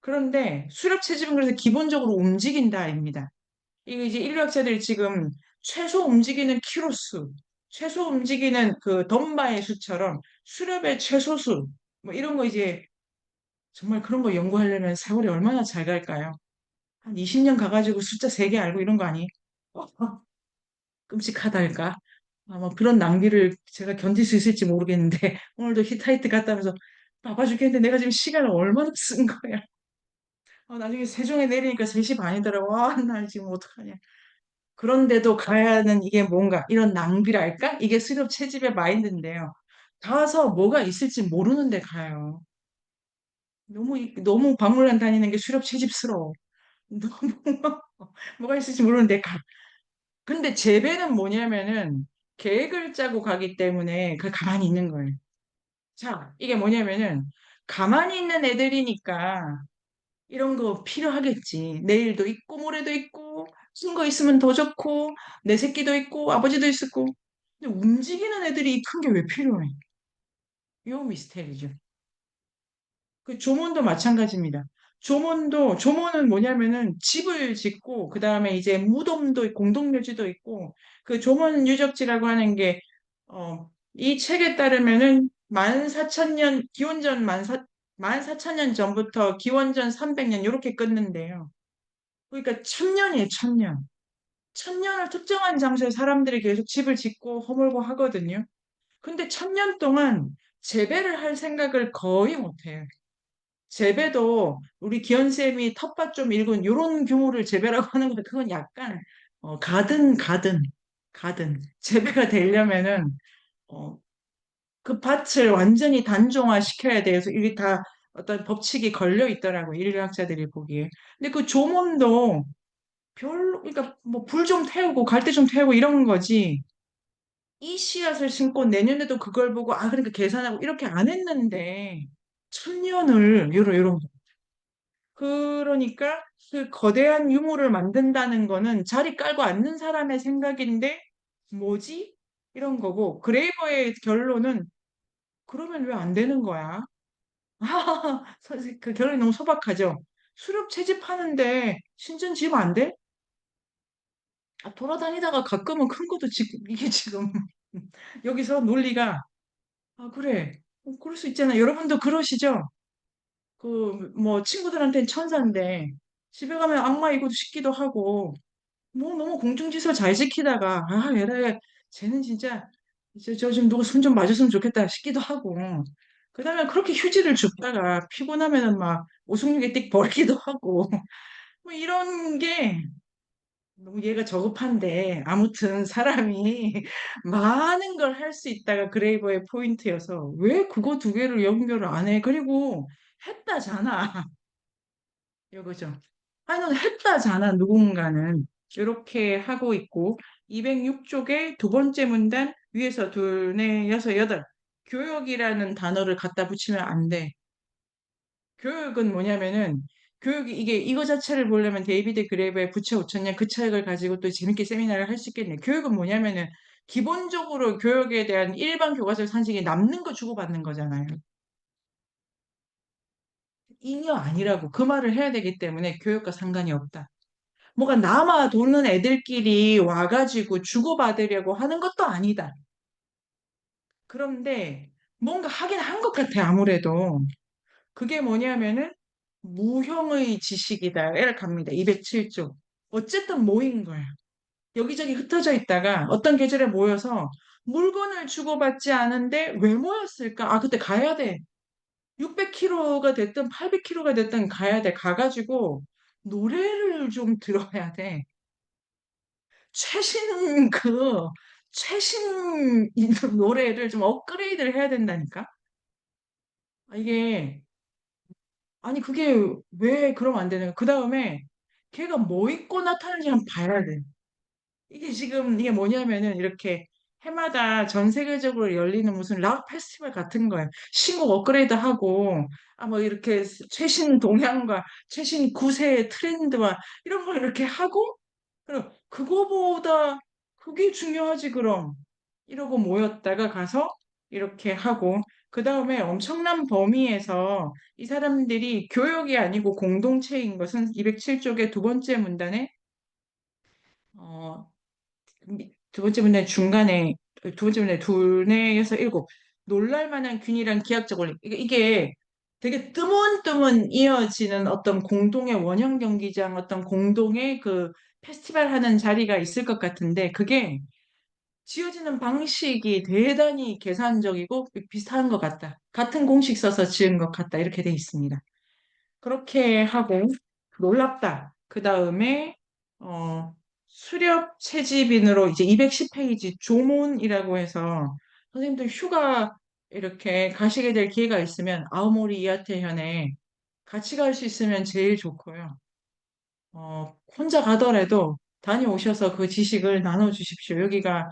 그런데 수렵 채집은 그래서 기본적으로 움직인다입니다. 이게 이제 인류학자들이 지금 최소 움직이는 키로수, 최소 움직이는 그 덤바의 수처럼 수렵의 최소수, 뭐 이런 거 이제 정말 그런 거 연구하려면 세월이 얼마나 잘 갈까요? 한 20년 가가지고 숫자 3개 알고 이런 거 아니? 어, 끔찍하달까? 아마 그런 낭비를 제가 견딜 수 있을지 모르겠는데 오늘도 히타이트 갔다면서 바빠 죽겠는데 내가 지금 시간을 얼마나 쓴 거야? 나중에 세종에 내리니까 3시 반이더라고. 와, 나 지금 어떡하냐. 그런데도 가야 하는 이게 뭔가 이런 낭비랄까? 이게 수렵 채집의 마인드인데요. 가서 뭐가 있을지 모르는데 가요. 너무 박물관 다니는 게 수렵 채집스러워. 너무 뭐가 있을지 모르는데 가. 근데 재배는 뭐냐면은 계획을 짜고 가기 때문에 그 가만히 있는 거예요. 자, 이게 뭐냐면은 가만히 있는 애들이니까 이런 거 필요하겠지. 내일도 있고 모레도 있고 친구 있으면 더 좋고 내 새끼도 있고 아버지도 있었고 근데 움직이는 애들이 큰 게 왜 필요해? 요 미스테리죠. 그 조문도 마찬가지입니다. 조문은 뭐냐면은 집을 짓고 그 다음에 이제 무덤도 있고 공동묘지도 있고 그 조문 유적지라고 하는 게 이 책에 따르면은 14,000년 기원전 14,000년 전부터 기원전 300년 이렇게 끊는데요. 그러니까 1000년이에요, 1000년. 1000년을 특정한 장소에 사람들이 계속 집을 짓고 허물고 하거든요. 근데 1000년 동안 재배를 할 생각을 거의 못해요. 재배도 우리 기현쌤이 텃밭 좀 읽은 이런 규모를 재배라고 하는 건 그건 약간 가든 재배가 되려면은 어, 그 밭을 완전히 단종화 시켜야 돼서 이게 다 어떤 법칙이 걸려 있더라고요. 인류학자들이 보기에. 근데 그 조문도 별로, 그러니까 뭐 불 좀 태우고 갈대 좀 태우고 이런 거지. 이 씨앗을 심고 내년에도 그걸 보고 아 그러니까 계산하고 이렇게 안 했는데 천년을 요런 거. 그러니까 그 거대한 유물을 만든다는 거는 자리 깔고 앉는 사람의 생각인데 뭐지? 이런 거고 그레이버의 결론은 그러면 왜 안 되는 거야? 그 결론이 너무 소박하죠. 수렵 채집하는데 신전 지으면 안 돼? 돌아다니다가 가끔은 큰 것도 지금 이게 지금 여기서 논리가 그래 그럴 수 있잖아. 여러분도 그러시죠? 그 뭐 친구들한테는 천사인데 집에 가면 악마이고 싶기도 하고 뭐 너무 공중지서 잘 지키다가 얘라 쟤는 진짜 저 좀 누구 손 좀 맞았으면 좋겠다 싶기도 하고 그다음에 그렇게 휴지를 줍다가 피곤하면은 막 오숙육에 띡 버리기도 하고 뭐 이런 게 너무 얘가 저급한데 아무튼 사람이 많은 걸 할 수 있다가 그레이버의 포인트여서 왜 그거 두 개를 연결을 안 해? 그리고 했다잖아. 이거죠. 아니, 넌 했다잖아, 누군가는. 이렇게 하고 있고, 206쪽의 두 번째 문단, 위에서 둘, 넷, 여섯, 여덟. 교육이라는 단어를 갖다 붙이면 안 돼. 교육은 뭐냐면은 교육이 이게 이거 자체를 보려면 데이비드 그레이브의 부채 5천년 그 책을 가지고 또 재밌게 세미나를 할 수 있겠네. 교육은 뭐냐면은 기본적으로 교육에 대한 일반 교과서 상식이 남는 거 주고받는 거잖아요. 잉여 아니라고 그 말을 해야 되기 때문에 교육과 상관이 없다. 뭐가 남아 도는 애들끼리 와가지고 주고받으려고 하는 것도 아니다. 그런데 뭔가 하긴 한 것 같아, 아무래도. 그게 뭐냐면은 무형의 지식이다. 를 갑니다. 207조. 어쨌든 모인 거야. 여기저기 흩어져 있다가 어떤 계절에 모여서 물건을 주고받지 않은데 왜 모였을까? 아, 그때 가야 돼. 600km가 됐든 800km가 됐든 가야 돼. 가가지고 노래를 좀 들어야 돼. 최신 최신 이 노래를 좀 업그레이드를 해야 된다니까? 아, 이게, 아니, 그게 왜 그러면 안 되는 거야? 그 다음에 걔가 뭐 입고 나타나는지 한번 봐야 돼. 이게 지금, 이게 뭐냐면은 이렇게 해마다 전 세계적으로 열리는 무슨 락 페스티벌 같은 거야. 신곡 업그레이드 하고, 아, 뭐 이렇게 최신 동향과 최신 구세의 트렌드와 이런 걸 이렇게 하고, 그럼 그거보다 그게 중요하지, 그럼. 이러고 모였다가 가서 이렇게 하고, 그 다음에 엄청난 범위에서 이 사람들이 교역이 아니고 공동체인 것은 207쪽의 두 번째 문단에, 어, 두 번째 문단 중간에, 두 번째 문단 둘에서 일곱. 놀랄 만한 균이란 기하적 원리. 이게 되게 뜨문뜨문 이어지는 어떤 공동의 원형 경기장, 어떤 공동의 그 페스티벌 하는 자리가 있을 것 같은데, 그게 지어지는 방식이 대단히 계산적이고 비슷한 것 같다. 같은 공식 써서 지은 것 같다. 이렇게 돼 있습니다. 그렇게 하고 놀랍다. 그 다음에 수렵 채집인으로 이제 210페이지 조문이라고 해서 선생님들 휴가 이렇게 가시게 될 기회가 있으면 아오모리 이하테현에 같이 갈 수 있으면 제일 좋고요. 혼자 가더라도 다녀오셔서 그 지식을 나눠주십시오. 여기가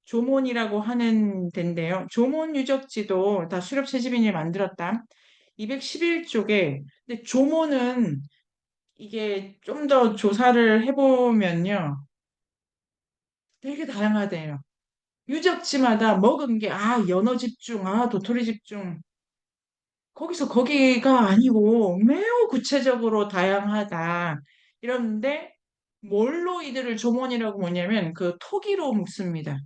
조몬이라고 하는 데인데요. 조몬 유적지도 다 수렵 채집인이 만들었다. 211쪽에 근데 조몬은 이게 좀 더 조사를 해보면요. 되게 다양하대요. 유적지마다 먹은 게, 아, 연어 집중, 아, 도토리 집중. 거기서 거기가 아니고 매우 구체적으로 다양하다. 이런데 뭘로 이들을 조몬이라고 뭐냐면 그 토기로 묻습니다.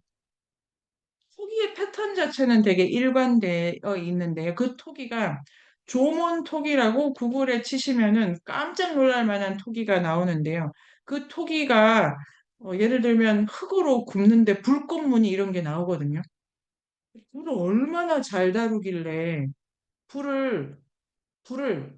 토기의 패턴 자체는 되게 일관되어 있는데요. 그 토기가 조몬 토기라고 구글에 치시면은 깜짝 놀랄 만한 토기가 나오는데요. 그 토기가 예를 들면 흙으로 굽는데 불꽃무늬 이런 게 나오거든요. 불을 얼마나 잘 다루길래 불을 불을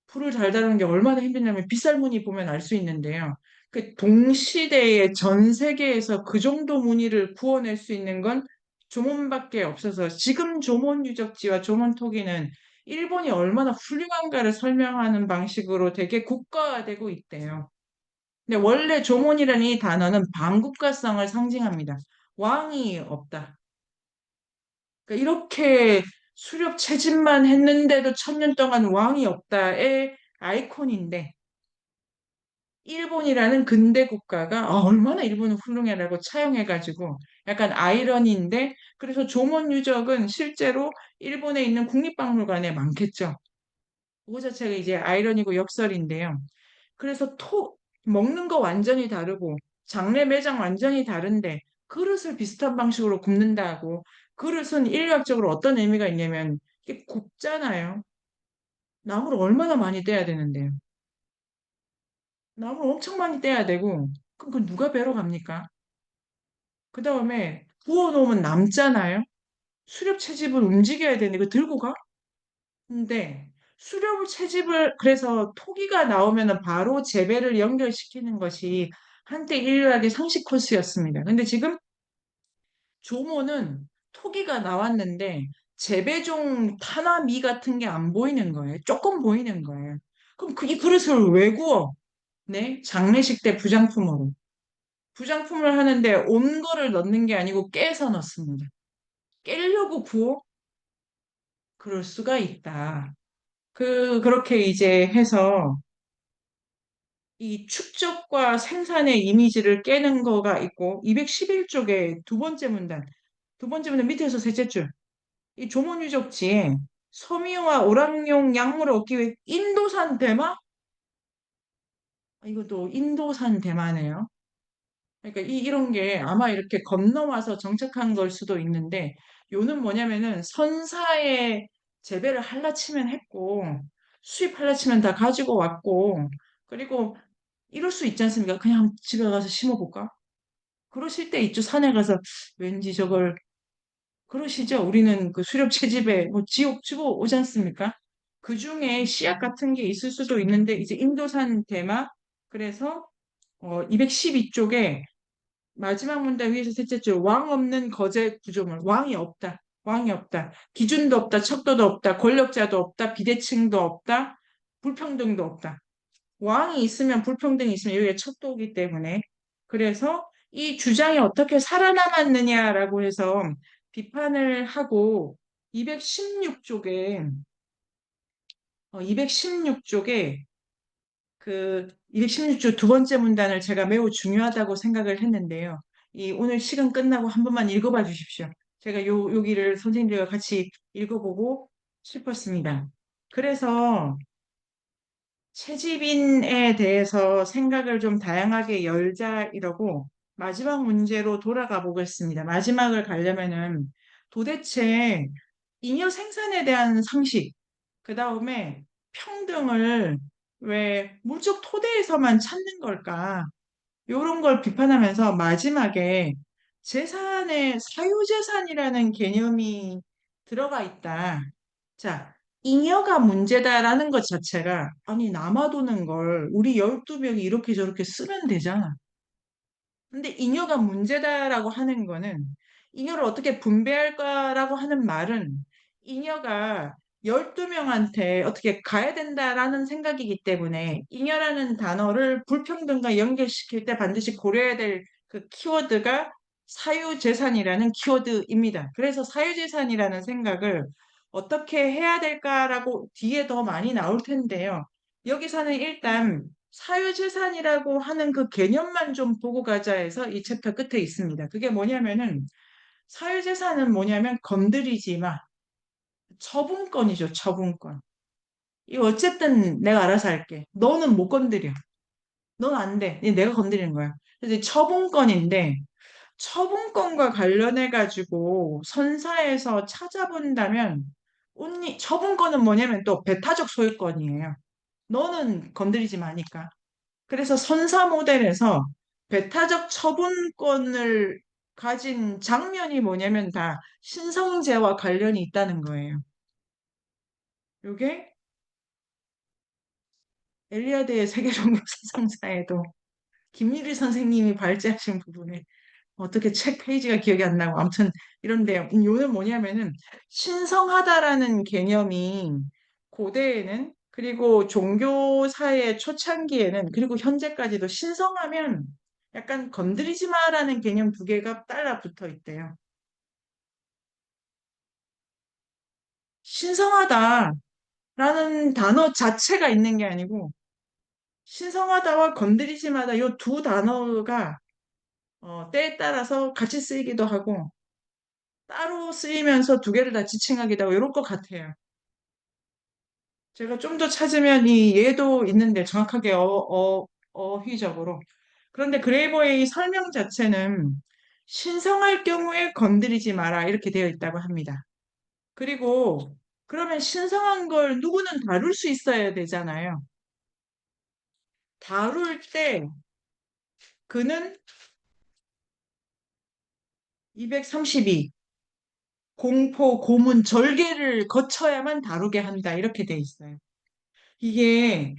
불을 잘 다루는 게 얼마나 힘드냐면 빗살무늬 보면 알 수 있는데요. 그 동시대에 전 세계에서 그 정도 무늬를 구워낼 수 있는 건 조몬밖에 없어서 지금 조몬 유적지와 조몬 토기는 일본이 얼마나 훌륭한가를 설명하는 방식으로 되게 국가화되고 있대요. 근데 원래 조몬이라는 이 단어는 반국가성을 상징합니다. 왕이 없다. 그러니까 이렇게 수렵 채집만 했는데도 1000년 동안 왕이 없다의 아이콘인데 일본이라는 근대 국가가 얼마나 일본은 훌륭해라고 차용해가지고 약간 아이러니인데 그래서 조몬 유적은 실제로 일본에 있는 국립박물관에 많겠죠. 그거 자체가 이제 아이러니고 역설인데요. 그래서 먹는 거 완전히 다르고 장례 매장 완전히 다른데 그릇을 비슷한 방식으로 굽는다고 그릇은 일각적으로 어떤 의미가 있냐면 이게 굽잖아요. 나무를 얼마나 많이 떼야 되는데요. 나무를 엄청 많이 떼야 되고 그럼 그 누가 배러 갑니까? 그 다음에 구워놓으면 남잖아요. 수렵 채집을 움직여야 되는데 그 들고 가? 근데 수렵 채집을 그래서 토기가 나오면은 바로 재배를 연결시키는 것이 한때 인류학의 상식 코스였습니다. 근데 지금 조모는 토기가 나왔는데 재배종 타나미 같은 게 안 보이는 거예요. 조금 보이는 거예요. 그럼 이 그릇을 왜 구워? 네? 장례식 때 부장품으로. 부장품을 하는데 온 거를 넣는 게 아니고 깨서 넣습니다. 깨려고 구워? 그럴 수가 있다. 그렇게 이제 해서 이 축적과 생산의 이미지를 깨는 거가 있고, 211쪽에 두 번째 문단 밑에서 셋째 줄, 이 조문 유적지에 섬유와 오락용 약물을 얻기 위해 인도산 대마? 이것도 인도산 대마네요. 그러니까 이런 게 아마 이렇게 건너와서 정착한 걸 수도 있는데, 요는 뭐냐면은 선사에 재배를 할라치면 했고, 수입 할라치면 다 가지고 왔고, 그리고 이럴 수 있지 않습니까? 그냥 집에 가서 심어볼까? 그러실 때 있죠. 산에 가서 왠지 저걸 그러시죠. 우리는 그 수렵 채집에 뭐 지옥 주고 오지 않습니까? 그 중에 씨앗 같은 게 있을 수도 있는데 이제 인도산 대마 그래서 212쪽에 마지막 문단 위에서 셋째 줄 왕 없는 거제 구조물 왕이 없다. 왕이 없다. 기준도 없다. 척도도 없다. 권력자도 없다. 비대칭도 없다. 불평등도 없다. 왕이 있으면 불평등이 있으면 여기가 척도이기 때문에 그래서 이 주장이 어떻게 살아남았느냐라고 해서 비판을 하고 216쪽에 216쪽에 그 216쪽 두 번째 문단을 제가 매우 중요하다고 생각을 했는데요. 이 오늘 시간 끝나고 한 번만 읽어봐 주십시오. 제가 여기를 선생님들과 같이 읽어보고 싶었습니다. 그래서 채집인에 대해서 생각을 좀 다양하게 열자 이러고 마지막 문제로 돌아가 보겠습니다. 마지막을 가려면은 도대체 잉여 생산에 대한 상식, 그 다음에 평등을 왜 물적 토대에서만 찾는 걸까? 이런 걸 비판하면서 마지막에 재산에 사유재산이라는 개념이 들어가 있다. 자, 잉여가 문제다라는 것 자체가 아니 남아도는 걸 우리 12명이 이렇게 저렇게 쓰면 되잖아. 근데 잉여가 문제다라고 하는 거는 잉여를 어떻게 분배할까라고 하는 말은 잉여가 12명한테 어떻게 가야 된다라는 생각이기 때문에 잉여라는 단어를 불평등과 연결시킬 때 반드시 고려해야 될 그 키워드가 사유재산이라는 키워드입니다. 그래서 사유재산이라는 생각을 어떻게 해야 될까라고 뒤에 더 많이 나올 텐데요. 여기서는 일단 사유재산이라고 하는 그 개념만 좀 보고 가자 해서 이 챕터 끝에 있습니다. 그게 뭐냐면은 사유재산은 뭐냐면 건드리지 마. 처분권이죠, 처분권. 이 어쨌든 내가 알아서 할게. 너는 못 건드려. 넌 안 돼. 내가 건드리는 거야. 그래서 이 처분권인데 처분권과 관련해 가지고 선사에서 찾아본다면 언니 처분권은 뭐냐면 또 배타적 소유권이에요. 너는 건드리지 마니까. 그래서 선사 모델에서 배타적 처분권을 가진 장면이 뭐냐면 다 신성제와 관련이 있다는 거예요. 요게 엘리아드의 세계종교 사상사에도 김유리 선생님이 발제하신 부분에 어떻게 책 페이지가 기억이 안 나고 아무튼 이런데 요는 뭐냐면은 신성하다라는 개념이 고대에는 그리고 종교사의 초창기에는 그리고 현재까지도 신성하면 약간 건드리지 마라는 개념 두 개가 따라 붙어 있대요. 신성하다라는 단어 자체가 있는 게 아니고 신성하다와 건드리지 마다 요 두 단어가 때에 따라서 같이 쓰이기도 하고 따로 쓰이면서 두 개를 다 지칭하기도 하고 이럴 것 같아요. 제가 좀 더 찾으면 이 얘도 있는데 정확하게 어휘적으로. 그런데 그레이버의 이 설명 자체는 신성할 경우에 건드리지 마라 이렇게 되어 있다고 합니다. 그리고 그러면 신성한 걸 누구는 다룰 수 있어야 되잖아요. 다룰 때 그는 232 공포, 고문, 절개를 거쳐야만 다루게 한다 이렇게 돼 있어요. 이게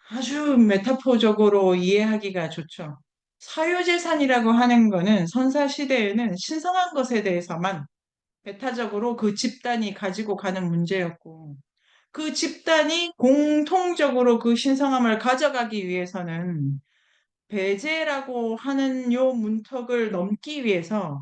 아주 메타포적으로 이해하기가 좋죠. 사유재산이라고 하는 거는 선사시대에는 신성한 것에 대해서만 배타적으로 그 집단이 가지고 가는 문제였고, 그 집단이 공통적으로 그 신성함을 가져가기 위해서는 배제라고 하는 요 문턱을 넘기 위해서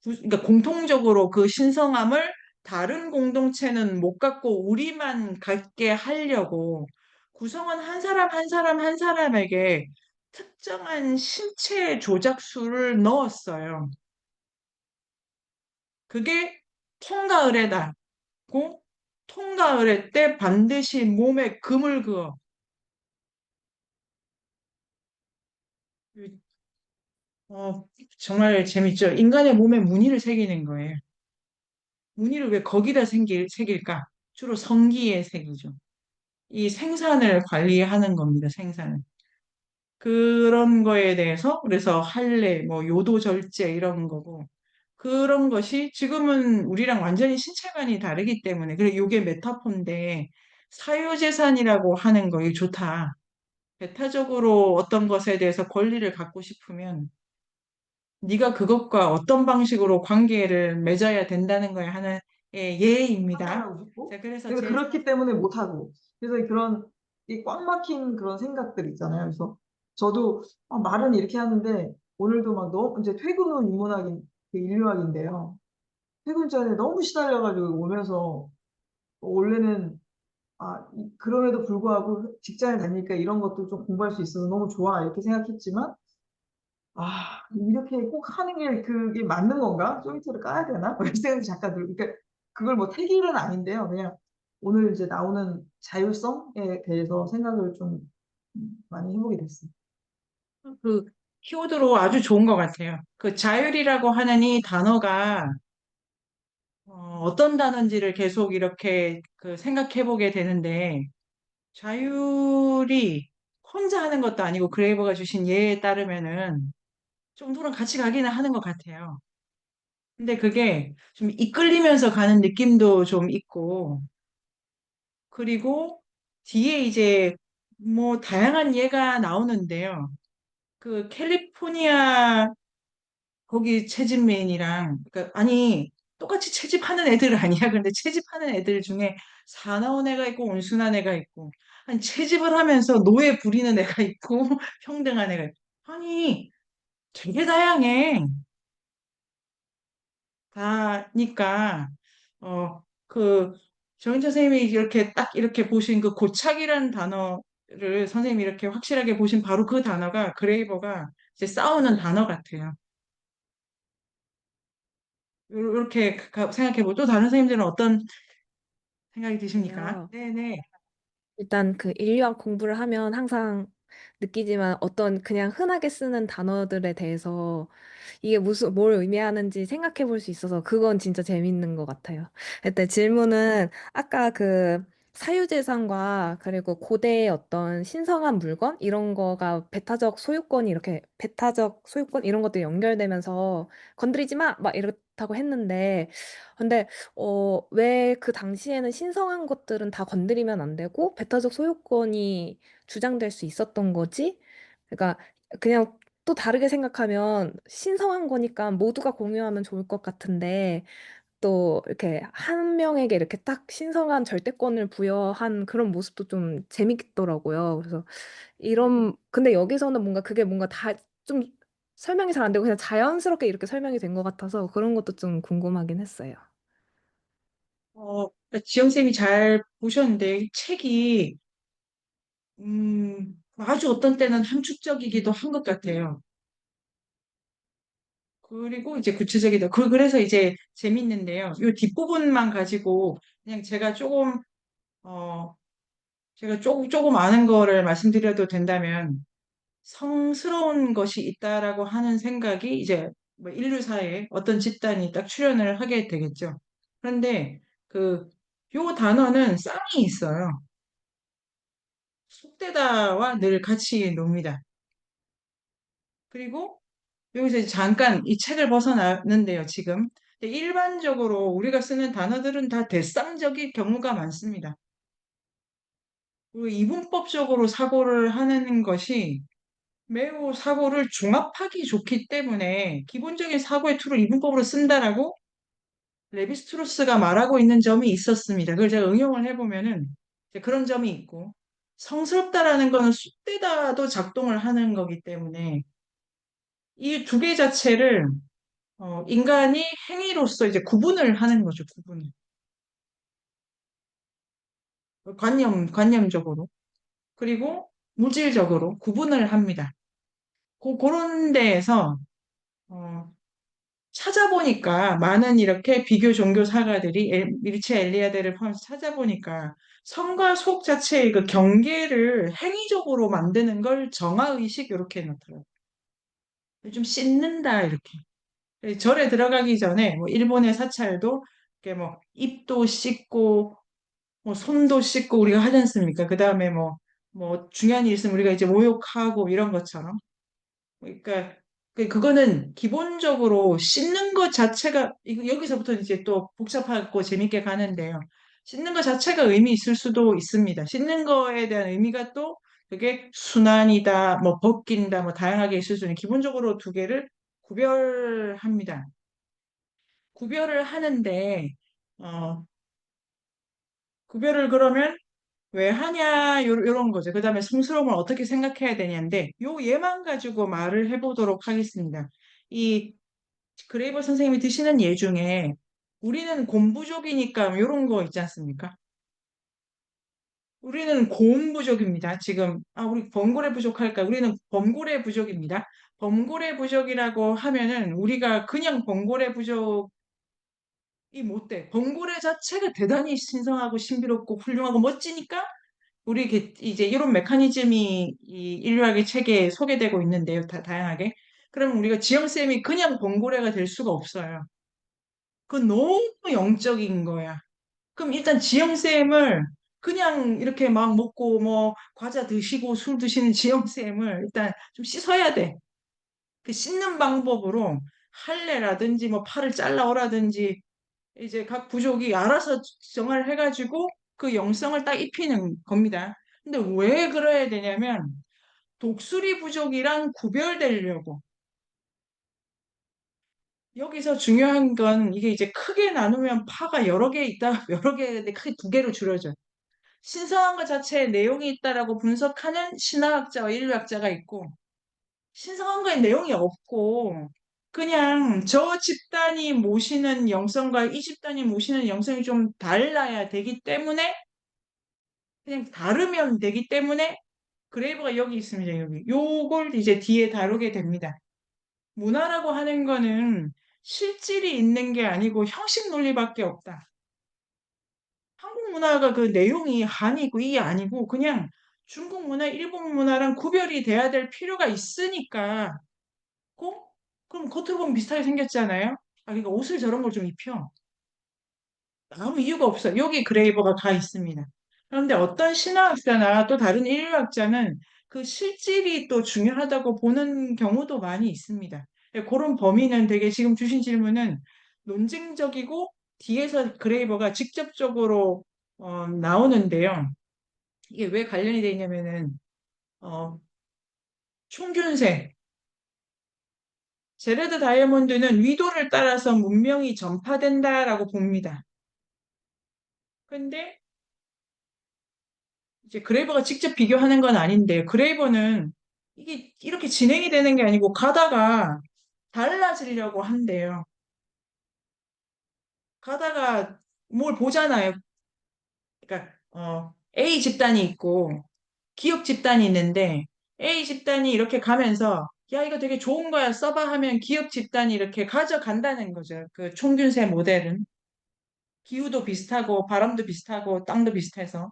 그러니까 공통적으로 그 신성함을 다른 공동체는 못 갖고 우리만 갖게 하려고 구성원 한 사람 한 사람 한 사람에게 특정한 신체 조작수를 넣었어요. 그게 통가을에다고 통가을에 때 반드시 몸에 금을 그어. 어, 정말 재밌죠. 인간의 몸에 무늬를 새기는 거예요. 무늬를 왜 거기다 새길까? 주로 성기에 새기죠. 이 생산을 관리하는 겁니다, 생산을. 그런 거에 대해서, 그래서 할례, 뭐, 요도절제 이런 거고, 그런 것이 지금은 우리랑 완전히 신체관이 다르기 때문에, 그리고 이게 메타포인데, 사유재산이라고 하는 거, 이거 좋다. 배타적으로 어떤 것에 대해서 권리를 갖고 싶으면, 네가 그것과 어떤 방식으로 관계를 맺어야 된다는 거에 하는 예입니다. 판단하고 싶고 자, 그래서 그래서 제 그렇기 때문에 못하고 그래서 그런 이 꽉 막힌 그런 생각들 있잖아요. 그래서 저도 말은 이렇게 하는데 오늘도 막 너무 이제 퇴근 후 인문학인 그 인류학인데요. 퇴근 전에 너무 시달려가지고 오면서 원래는 그럼에도 불구하고 직장을 다니니까 이런 것도 좀 공부할 수 있어서 너무 좋아 이렇게 생각했지만 이렇게 꼭 하는 게 그게 맞는 건가? 쫄리터를 까야 되나? 이런 생각이 잠깐 들고, 그러니까 그걸 뭐 택일은 아닌데요. 그냥 오늘 이제 나오는 자율성에 대해서 생각을 좀 많이 해보게 됐어요. 그 키워드로 아주 좋은 것 같아요. 그 자율이라고 하는 이 단어가 어떤 단어인지를 계속 이렇게 그 생각해 보게 되는데 자율이 혼자 하는 것도 아니고 그레이버가 주신 예에 따르면은 좀 누구랑 같이 가기는 하는 것 같아요. 근데 그게 좀 이끌리면서 가는 느낌도 좀 있고 그리고 뒤에 이제 뭐 다양한 예가 나오는데요. 그 캘리포니아 거기 채집맨이랑 그러니까 아니 똑같이 채집하는 애들 아니야. 근데 채집하는 애들 중에 사나운 애가 있고 온순한 애가 있고 아니 채집을 하면서 노예 부리는 애가 있고 평등한 애가 있고 아니 되게 다양해. 다니까 그 정인철 선생님이 이렇게 딱 이렇게 보신 그 고착이라는 단어를 선생님이 이렇게 확실하게 보신 바로 그 단어가 그레이버가 이제 싸우는 단어 같아요. 이렇게 생각해보고 또 다른 선생님들은 어떤 생각이 드십니까? 네요. 네네. 일단 그 인류학 공부를 하면 항상 느끼지만 어떤 그냥 흔하게 쓰는 단어들에 대해서 이게 무슨 뭘 의미하는지 생각해 볼 수 있어서 그건 진짜 재밌는 것 같아요. 일단 질문은 아까 그 사유재산과 그리고 고대의 어떤 신성한 물건 이런 거가 배타적 소유권이 이렇게 배타적 소유권 이런 것도 연결되면서 건드리지 마! 막 이렇다고 했는데 근데 왜 그 당시에는 신성한 것들은 다 건드리면 안 되고 배타적 소유권이 주장될 수 있었던 거지? 그러니까 그냥 또 다르게 생각하면 신성한 거니까 모두가 공유하면 좋을 것 같은데 또 이렇게 한 명에게 이렇게 딱 신성한 절대권을 부여한 그런 모습도 좀 재밌더라고요. 그래서 근데 여기서는 뭔가 그게 뭔가 다 좀 설명이 잘 안 되고 그냥 자연스럽게 이렇게 설명이 된 것 같아서 그런 것도 좀 궁금하긴 했어요. 지영쌤이 잘 보셨는데 이 책이 아주 어떤 때는 함축적이기도 한 것 같아요. 그리고 이제 구체적이다. 그래서 이제 재밌는데요. 이 뒷부분만 가지고 그냥 어, 제가 조금 아는 거를 말씀드려도 된다면 성스러운 것이 있다라고 하는 생각이 이제 뭐 인류사에 어떤 집단이 딱 출현을 하게 되겠죠. 그런데 그, 요 단어는 쌍이 있어요. 속되다와 늘 같이 놉니다. 그리고 여기서 이제 잠깐 이 책을 벗어나는데요, 지금. 근데 일반적으로 우리가 쓰는 단어들은 다 대쌍적인 경우가 많습니다. 그리고 이분법적으로 사고를 하는 것이 매우 사고를 중합하기 좋기 때문에 기본적인 사고의 툴을 이분법으로 쓴다라고 레비스트로스가 말하고 있는 점이 있었습니다. 그걸 제가 응용을 해보면은 이제 그런 점이 있고 성스럽다라는 거는 쑥대다도 작동을 하는 거기 때문에 이 두 개 자체를 인간이 행위로서 이제 구분을 하는 거죠, 구분을. 관념적으로. 그리고 물질적으로 구분을 합니다. 그런 데에서, 어, 찾아보니까 많은 이렇게 비교 종교 사가들이 미르치아 엘리아데를 포함해서 찾아보니까 성과 속 자체의 그 경계를 행위적으로 만드는 걸 정화의식 이렇게 놓더라고요. 좀 씻는다 이렇게. 절에 들어가기 전에 뭐 일본의 사찰도 이렇게 뭐 입도 씻고 뭐 손도 씻고 우리가 하지 않습니까? 그 다음에 뭐 중요한 일 있으면 우리가 이제 모욕하고 이런 것처럼. 그러니까 그거는 기본적으로 씻는 것 자체가 여기서부터 이제 또 복잡하고 재밌게 가는데요. 씻는 것 자체가 의미 있을 수도 있습니다. 씻는 거에 대한 의미가 또 그게 순환이다, 뭐 벗긴다, 뭐 다양하게 있을 수 있는 기본적으로 두 개를 구별합니다. 구별을 하는데 어, 구별을 그러면 왜 하냐 요런 거죠. 그다음에 성스러움을 어떻게 생각해야 되냐인데 요 예만 가지고 말을 해보도록 하겠습니다. 이 그레이버 선생님이 드시는 예 중에 우리는 곰부족이니까 요런 거 있지 않습니까? 우리는 곰부족입니다. 지금 우리 범고래 부족할까? 우리는 범고래 부족입니다. 범고래 부족이라고 하면은 우리가 그냥 범고래 부족이 못 돼. 범고래 자체가 대단히 신성하고 신비롭고 훌륭하고 멋지니까 우리 이제 이런 메커니즘이 이 인류학의 체계에 소개되고 있는데요. 다양하게. 그러면 우리가 지영쌤이 그냥 범고래가 될 수가 없어요. 그건 너무 영적인 거야. 그럼 일단 지영쌤을 그냥 이렇게 막 먹고 뭐 과자 드시고 술 드시는 지영쌤을 일단 좀 씻어야 돼. 그 씻는 방법으로 할례라든지 뭐 팔을 잘라오라든지 이제 각 부족이 알아서 정을 해가지고 그 영성을 딱 입히는 겁니다. 근데 왜 그래야 되냐면 독수리 부족이랑 구별되려고. 여기서 중요한 건 이게 이제 크게 나누면 파가 여러 개 있다, 여러 개 있는데 크게 두 개로 줄여져. 신성한 것 자체에 내용이 있다라고 분석하는 신화학자와 인류학자가 있고, 신성한 거에 내용이 없고, 그냥 저 집단이 모시는 영성과 이 집단이 모시는 영성이 좀 달라야 되기 때문에 그냥 다르면 되기 때문에 그레이버가 여기 있습니다. 여기. 요걸 이제 뒤에 다루게 됩니다. 문화라고 하는 거는 실질이 있는 게 아니고 형식 논리밖에 없다. 한국 문화가 그 내용이 한이고 이게 아니고 그냥 중국 문화, 일본 문화랑 구별이 돼야 될 필요가 있으니까 고? 그럼 겉으로 보면 비슷하게 생겼잖아요. 그러니까 옷을 저런 걸 좀 입혀. 아무 이유가 없어요. 여기 그레이버가 가 있습니다. 그런데 어떤 신화학자나 또 다른 인류학자는 그 실질이 또 중요하다고 보는 경우도 많이 있습니다. 그런 범위는 되게 지금 주신 질문은 논증적이고 뒤에서 그레이버가 직접적으로 나오는데요. 이게 왜 관련이 돼 있냐면은 어, 총균세, 제레드 다이아몬드는 위도를 따라서 문명이 전파된다라고 봅니다. 근데 이제 그레이버가 직접 비교하는 건 아닌데 그레이버는 이게 이렇게 진행이 되는 게 아니고 가다가 달라지려고 한대요. 가다가 뭘 보잖아요. 그러니까 A 집단이 있고 기업 집단이 있는데 A 집단이 이렇게 가면서 야 이거 되게 좋은 거야 써봐 하면 기업 집단이 이렇게 가져간다는 거죠. 그 총균세 모델은 기후도 비슷하고 바람도 비슷하고 땅도 비슷해서.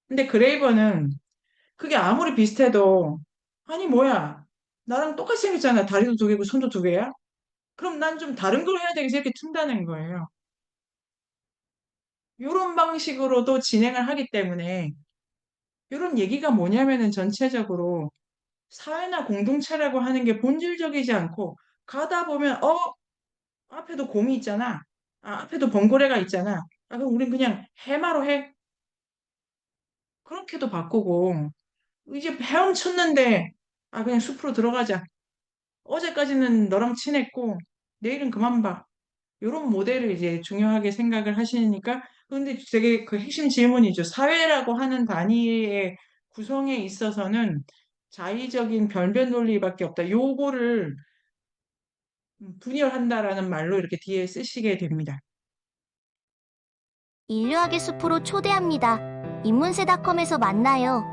근데 그레이버는 그게 아무리 비슷해도 아니 뭐야 나랑 똑같이 생겼잖아 다리도 두 개고 손도 두 개야 그럼 난 좀 다른 걸 해야 되겠어 이렇게 튼다는 거예요. 이런 방식으로도 진행을 하기 때문에 이런 얘기가 뭐냐면은 전체적으로 사회나 공동체라고 하는 게 본질적이지 않고 가다 보면 앞에도 곰이 있잖아 앞에도 번고래가 있잖아 그럼 우린 그냥 해마로 해 그렇게도 바꾸고 이제 헤엄쳤는데 그냥 숲으로 들어가자 어제까지는 너랑 친했고 내일은 그만 봐. 이런 모델을 이제 중요하게 생각을 하시니까 근데 되게 그 핵심 질문이죠. 사회라고 하는 단위의 구성에 있어서는 자의적인 변변 논리밖에 없다. 요거를 분열한다라는 말로 이렇게 뒤에 쓰시게 됩니다. 인류학의 숲으로 초대합니다. 인문세닷컴에서 만나요.